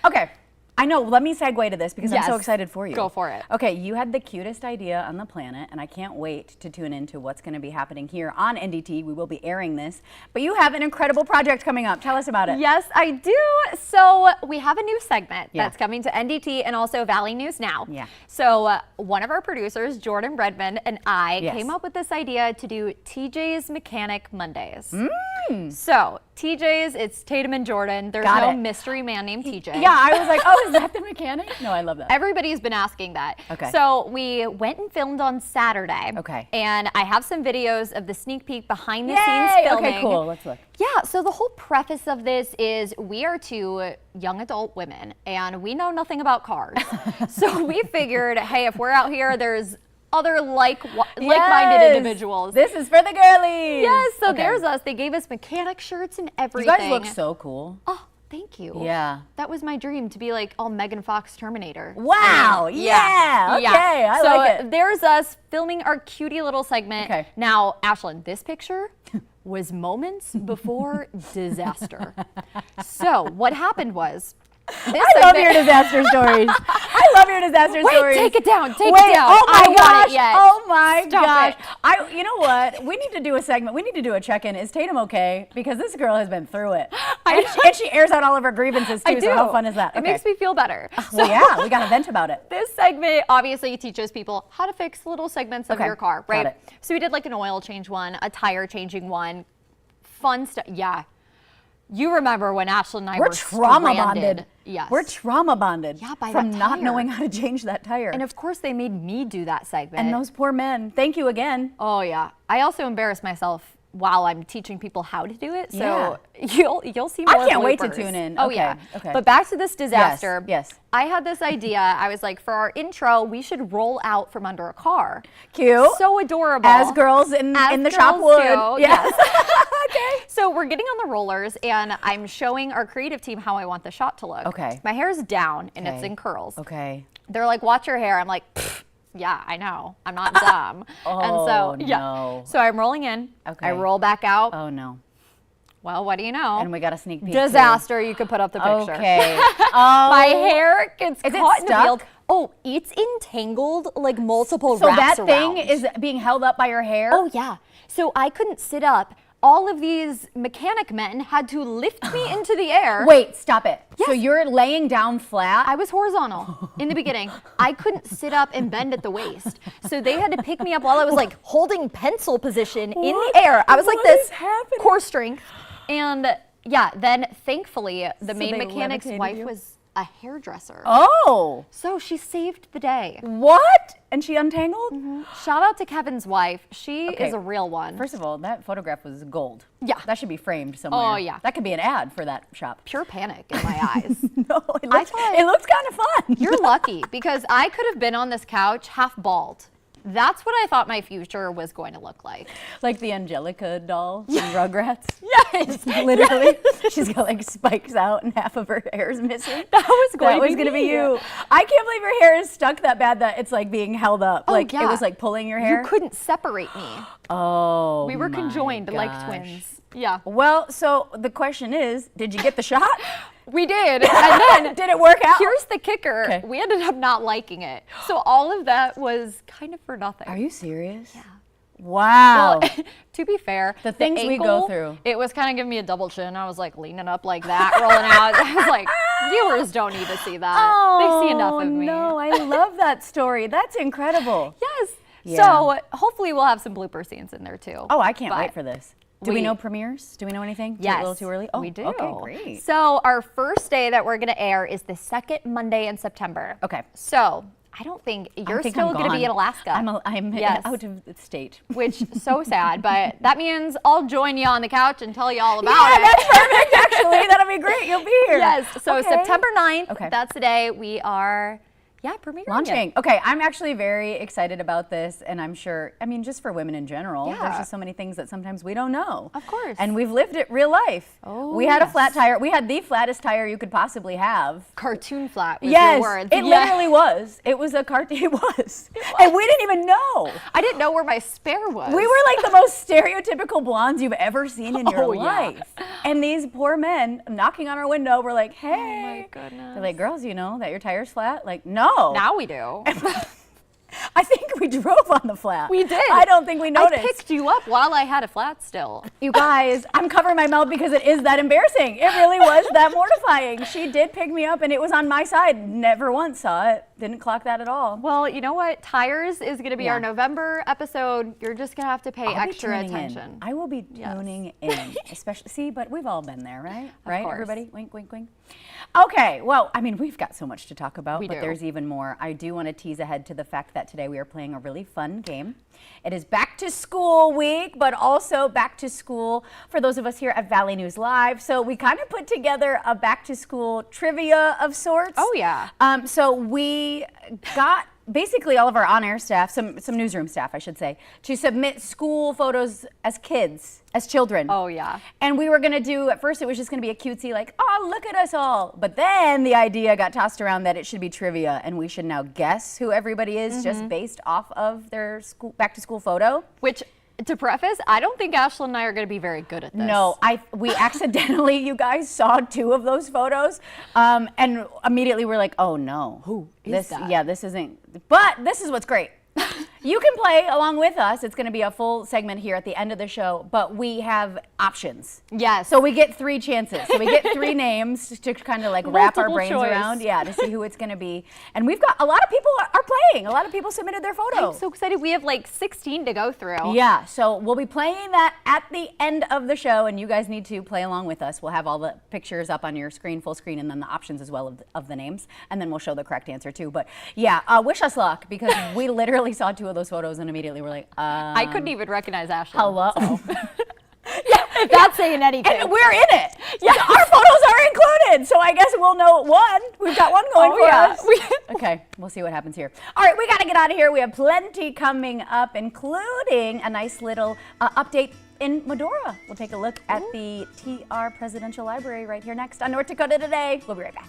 Okay. I know, let me segue to this because I'm so Yes. excited for you. Go for it. Okay, you had the cutest idea on the planet, and I can't wait to tune into what's going to be happening here on NDT. We will be airing this, but you have an incredible project coming up. Tell us about it. Yes, I do. So we have a new segment Yeah. that's coming to NDT and also Valley News Now. Yeah. So one of our producers, Jordan Redmond, and I Yes. came up with this idea to do TJ's Mechanic Mondays. So TJ's, it's Tatum and Jordan. There's Got no it. mystery man named TJ. Yeah, I was like, oh, is that the mechanic? No, I love that. Everybody's been asking that. Okay. So we went and filmed on Saturday. Okay. And I have some videos of the sneak peek behind the Yay! scenes filming. Okay, cool. Let's look. Yeah, so the whole preface of this is we are two young adult women and we know nothing about cars. So we figured, hey, if we're out here, there's other like-minded individuals. This is for the girlies. Yes, so Okay. there's us. They gave us mechanic shirts and You everything. guys look so cool. Oh, thank you. Yeah. That was my dream, to be like all Megan Fox Terminator. Wow, yeah, okay, I so like it. there's us filming our cutie little segment. Okay. Now, Ashlyn, this picture was moments before disaster. So what happened was, I love your disaster stories. I love your disaster Wait, stories. take it down, take Wait, it down. Oh I my want gosh. it yet. Oh my Stop gosh. it. You know what? We need to do a segment. We need to do a check-in. Is Tatum okay? Because this girl has been through it. And she airs out all of her grievances too. I do. So how fun is that? It makes me feel better. Well, yeah, we got to vent about it. This segment obviously teaches people how to fix little segments of Okay, your car, got right? it. So we did like an oil change one, a tire changing one, fun stuff. Yeah. You remember when Ashlyn and I We're were trauma stranded. bonded. Yes. We're trauma bonded. Yeah, by from that not tire. knowing how to change that tire. And of course they made me do that segment. And those poor men. Thank you again. Oh yeah. I also embarrass myself while I'm teaching people how to do it. So Yeah. you'll see more I can't wait to bloopers. tune in. Oh Okay, yeah. okay. But back to this disaster. Yes. I had this idea. I was like, for our intro, we should roll out from under a car. Cute. So adorable. As girls in the shop girls would. do. Yes. Okay. So we're getting on the rollers and I'm showing our creative team how I want the shot to look. Okay. My hair is down and it's Okay. in curls. Okay. They're like, watch your hair. I'm like, "Pfft, yeah, I know. I'm not dumb. And so, no. So I'm rolling in. Okay. I roll back out. Oh no. Well, what do you know? And we got a sneak peek. Disaster. You could put up the picture. Okay. My hair gets Is it caught in the stuck? field. Oh, it's entangled like multiple So wraps that thing around. is being held up by your hair? Oh yeah. So I couldn't sit up. All of these mechanic men had to lift me into the air. Wait, stop it. So Yes. you're laying down flat? I was horizontal in the beginning. I couldn't sit up and bend at the waist. So they had to pick me up while I was like holding pencil position in the air. I was like What this is happening? core strength. And yeah, then thankfully the So main they mechanic's levitated wife you? was a hairdresser. Oh. So she saved the day. What? And she untangled? Shout out to Kevin's wife. She Okay. is a real one. First of all, that photograph was gold. Yeah. That should be framed somewhere. Oh, yeah. That could be an ad for that shop. Pure panic in my eyes. No, it looks kind of fun. You're lucky because I could have been on this couch half bald. That's what I thought my future was going to look like. Like the Angelica doll from Rugrats. Yes. Literally. She's got like spikes out and half of her hair is missing. That was going to be you. I can't believe your hair is stuck that bad that it's like being held up. Oh, like yeah. it was like pulling your hair. You couldn't separate me. Oh, We were my conjoined like gosh. twins. Yeah. Well, so the question is, did you get the shot? We did. And then Did it work out? here's the kicker. Okay. We ended up not liking it. So all of that was kind of for nothing. Are you serious? Yeah. Wow. Well, to be fair, The things we go ankle, through. It was kind of giving me a double chin. I was like leaning up like that, rolling out. I was like, viewers don't need to see that. They see enough of me. No, I love that story. That's incredible. Yes. Yeah. So hopefully we'll have some blooper scenes in there too. Oh, I can't But wait for this. Do we know premieres? Do we know anything? Yes. A little too early? Oh, we do. Okay, great. So our first day that we're going to air is the second Monday in September. Okay. So I don't think you're still going to be in Alaska. I'm Yes. out of the state. Which so sad, but that means I'll join you on the couch and tell you all about Yeah, it. that's perfect, actually. That'll be great. You'll be here. Yes. So Okay. September 9th, Okay. that's the day we are, Yeah, premiering Launching. it. Okay, I'm actually very excited about this, and I'm sure, I mean, just for women in general, Yeah. there's just so many things that sometimes we don't know. Of course. And we've lived it real life. Oh, we had a yes. flat tire. We had the flattest tire you could possibly have. Cartoon flat with Yes, your words. it literally was. It was a cartoon. It was. And we didn't even know. I didn't know where my spare was. We were like the most stereotypical blondes you've ever seen in your Oh, yeah. life. And these poor men knocking on our window were like, hey. Oh my goodness. They're like, girls, you know that your tire's flat? Like, no. Now we do. I think we drove on the flat. We did. I don't think we noticed. I picked you up while I had a flat still. You guys, I'm covering my mouth because it is that embarrassing. It really was that mortifying. She did pick me up and it was on my side. Never once saw it. Didn't clock that at all. Well, you know what? Tires is going to be Yeah. our November episode. You're just going to have to pay I'll be extra tuning in. attention. I will be tuning in, especially. See, but we've all been there, right? Right, course. everybody? Wink, wink, wink. Okay, well, I mean, we've got so much to talk about, We but do. there's even more. I do want to tease ahead to the fact that today we are playing a really fun game. It is back to school week, but also back to school for those of us here at Valley News Live. So we kind of put together a back to school trivia of sorts. Oh, yeah. So we got basically all of our on-air staff, some newsroom staff, I should say, to submit school photos as kids, as children. Oh, yeah. And we were going to do, at first it was just going to be a cutesy, like, oh, look at us all. But then the idea got tossed around that it should be trivia and we should now guess who everybody is just based off of their school, back to school photo. Which, to preface, I don't think Ashlyn and I are going to be very good at this. No, we accidentally, you guys, saw 2 of those photos, and immediately we're like, oh no. Who is this, that? Yeah, this isn't, but this is what's great. You can play along with us. It's going to be a full segment here at the end of the show, but we have options. Yes. So we get 3 chances. So we get 3 names to kind of like wrap our Multiple brains choice. around, to see who it's going to be. And we've got a lot of people are playing. A lot of people submitted their photo. I'm so excited. We have like 16 to go through. Yeah, so we'll be playing that at the end of the show, and you guys need to play along with us. We'll have all the pictures up on your screen, full screen, and then the options as well of the names, and then we'll show the correct answer too. But yeah, wish us luck, because we literally saw 2 of those photos and immediately we're like, I couldn't even recognize Ashlyn. hello. If that's saying anything. And we're in it. Yeah, our photos are included. So I guess we'll know one. We've got one going for us. Okay, we'll see what happens here. All right, we got to get out of here. We have plenty coming up, including a nice little update in Medora. We'll take a look at the TR Presidential Library right here next on North Dakota Today. We'll be right back.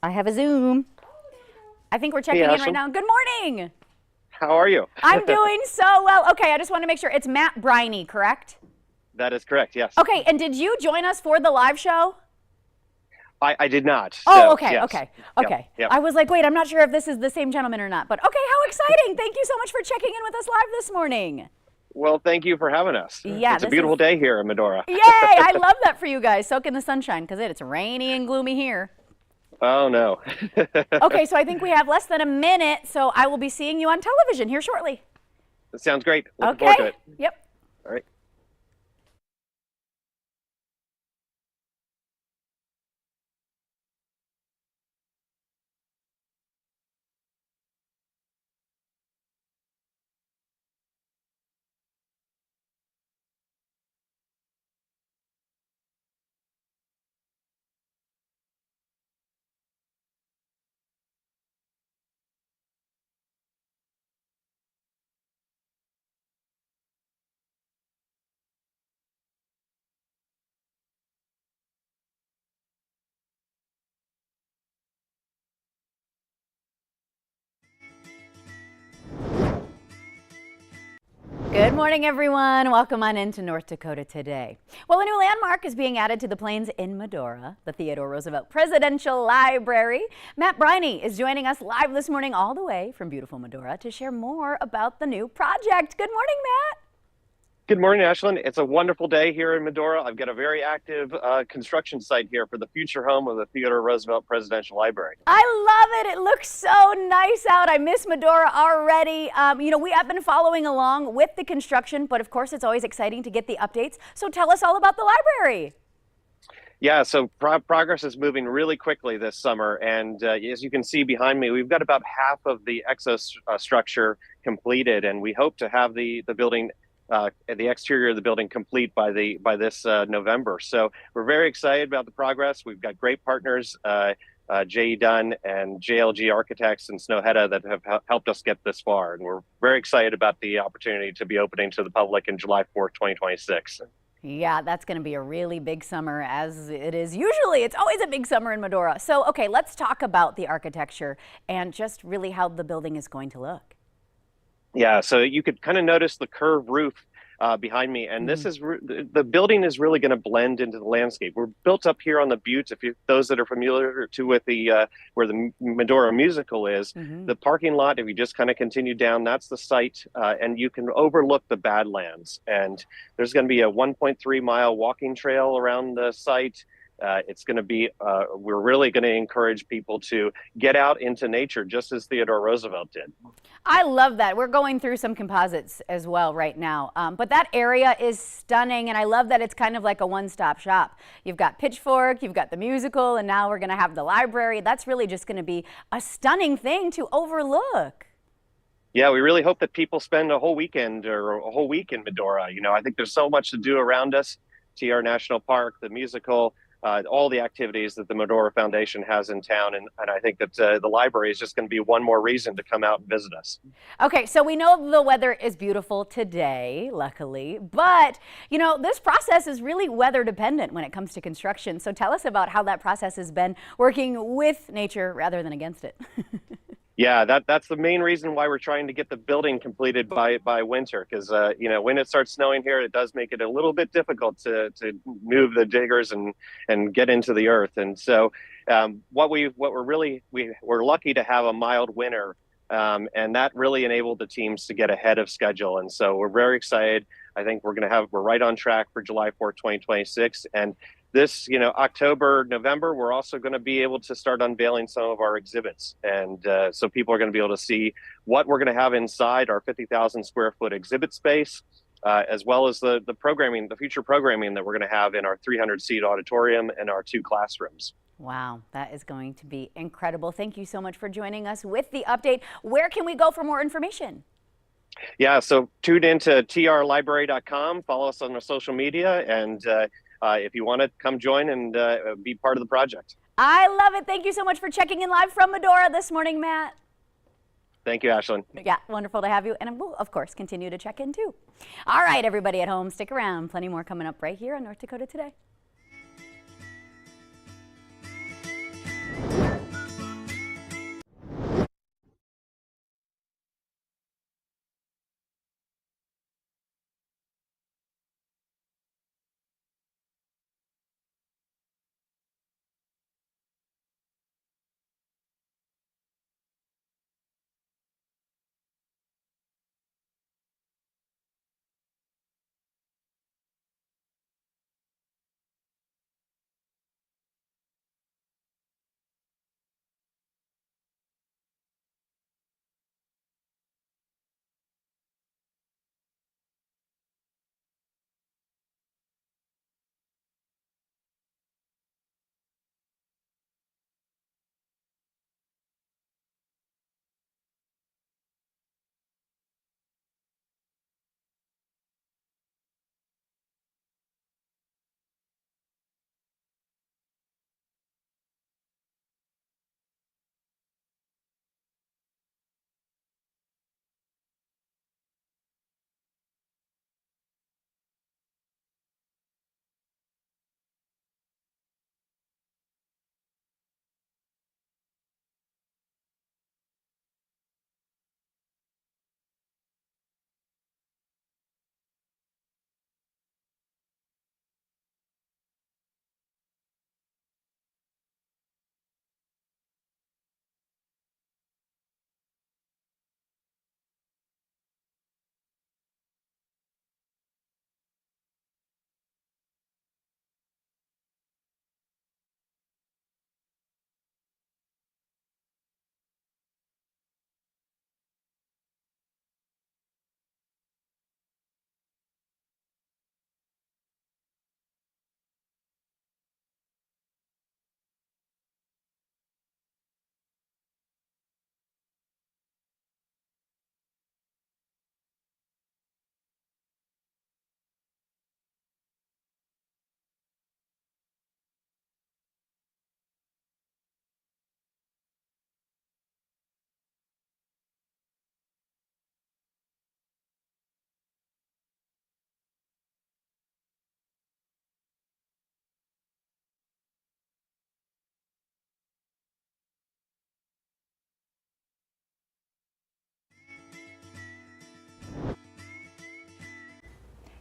I have a Zoom. I think we're checking in right Ashley. now. Good morning. How are you? I'm doing so well. Okay, I just want to make sure it's Matt Briney, correct? That is correct, yes. Okay, and did you join us for the live show? I did not. Oh, so, okay, yes. okay, Yep, okay. yep. I was like, wait, I'm not sure if this is the same gentleman or not, but okay, how exciting. Thank you so much for checking in with us live this morning. Well, thank you for having us. Yeah, it's a this beautiful is- day here in Medora. Yay, I love that for you guys. Soak in the sunshine, because it's rainy and gloomy here. Oh, no. Okay, so I think we have less than a minute, so I will be seeing you on television here shortly. That sounds great. Looking forward to Okay, it. yep. All right. Good morning, everyone. Welcome on into North Dakota today. Well, a new landmark is being added to the plains in Medora, the Theodore Roosevelt Presidential Library. Matt Briney is joining us live this morning all the way from beautiful Medora to share more about the new project. Good morning, Matt. Good morning, Ashlyn. It's a wonderful day here in Medora. I've got a very active construction site here for the future home of the Theodore Roosevelt Presidential Library. I love it. It looks so nice out. I miss Medora already. We have been following along with the construction, but of course it's always exciting to get the updates. So tell us all about the library. Yeah, so progress is moving really quickly this summer. And as you can see behind me, we've got about half of the exostructure completed, and we hope to have the building the exterior of the building complete by this November. So we're very excited about the progress. We've got great partners, J.E. Dunn and JLG Architects and Snøhetta that have helped us get this far. And we're very excited about the opportunity to be opening to the public in July 4th, 2026. Yeah, that's going to be a really big summer, as it is usually. It's always a big summer in Medora. So, okay, let's talk about the architecture and just really how the building is going to look. Yeah, so you could kind of notice the curved roof behind me, and this is the building is really going to blend into the landscape. We're built up here on the butte. Those that are familiar with the where the Medora Musical is, the parking lot. If you just kind of continue down, that's the site, and you can overlook the Badlands. And there's going to be a 1.3-mile walking trail around the site. It's going to be, we're really going to encourage people to get out into nature just as Theodore Roosevelt did. I love that. We're going through some composites as well right now. But that area is stunning, and I love that it's kind of like a one-stop shop. You've got Pitchfork, you've got the musical, and now we're going to have the library. That's really just going to be a stunning thing to overlook. Yeah, we really hope that people spend a whole weekend or a whole week in Medora. I think there's so much to do around us. TR National Park, the musical, all the activities that the Medora Foundation has in town. And I think that the library is just going to be one more reason to come out and visit us. Okay, so we know the weather is beautiful today, luckily, but this process is really weather dependent when it comes to construction. So tell us about how that process has been working with nature rather than against it. Yeah, that's the main reason why we're trying to get the building completed by winter, because when it starts snowing here, it does make it a little bit difficult to move the diggers and get into the earth. And so we're lucky to have a mild winter, and that really enabled the teams to get ahead of schedule. And so we're very excited. I think we're right on track for July 4th, 2026. And this, October, November, we're also going to be able to start unveiling some of our exhibits. And so people are going to be able to see what we're going to have inside our 50,000 square foot exhibit space, as well as the programming, the future programming that we're going to have in our 300-seat auditorium and our 2 classrooms. Wow, that is going to be incredible. Thank you so much for joining us with the update. Where can we go for more information? Yeah, so tune into trlibrary.com, follow us on our social media, and if you want to come join and be part of the project. I love it. Thank you so much for checking in live from Medora this morning, Matt. Thank you, Ashlyn. Yeah, wonderful to have you. And we'll, of course, continue to check in, too. All right, everybody at home, stick around. Plenty more coming up right here on North Dakota Today.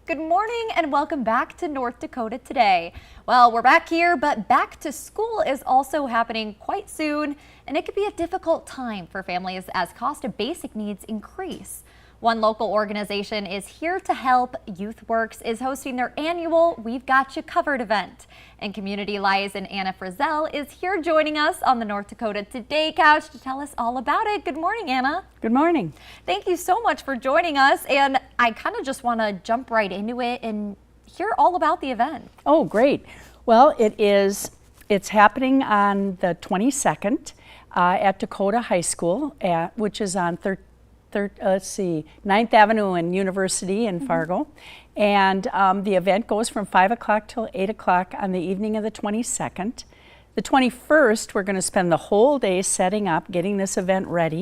Good morning and welcome back to North Dakota Today. Well, we're back here, but back to school is also happening quite soon, and it could be a difficult time for families as cost of basic needs increase. One local organization is here to help. YouthWorks is hosting their annual We've Got You Covered event. And Community Liaison Anna Frizzell is here joining us on the North Dakota Today couch to tell us all about it. Good morning, Anna. Good morning. Thank you so much for joining us. And I kind of just want to jump right into it and hear all about the event. Oh, great. Well, it's happening on the 22nd at Dakota High School, which is on 9th Avenue and University in Fargo. And the event goes from 5 o'clock till 8 o'clock on the evening of the 22nd. The 21st, we're going to spend the whole day setting up, getting this event ready.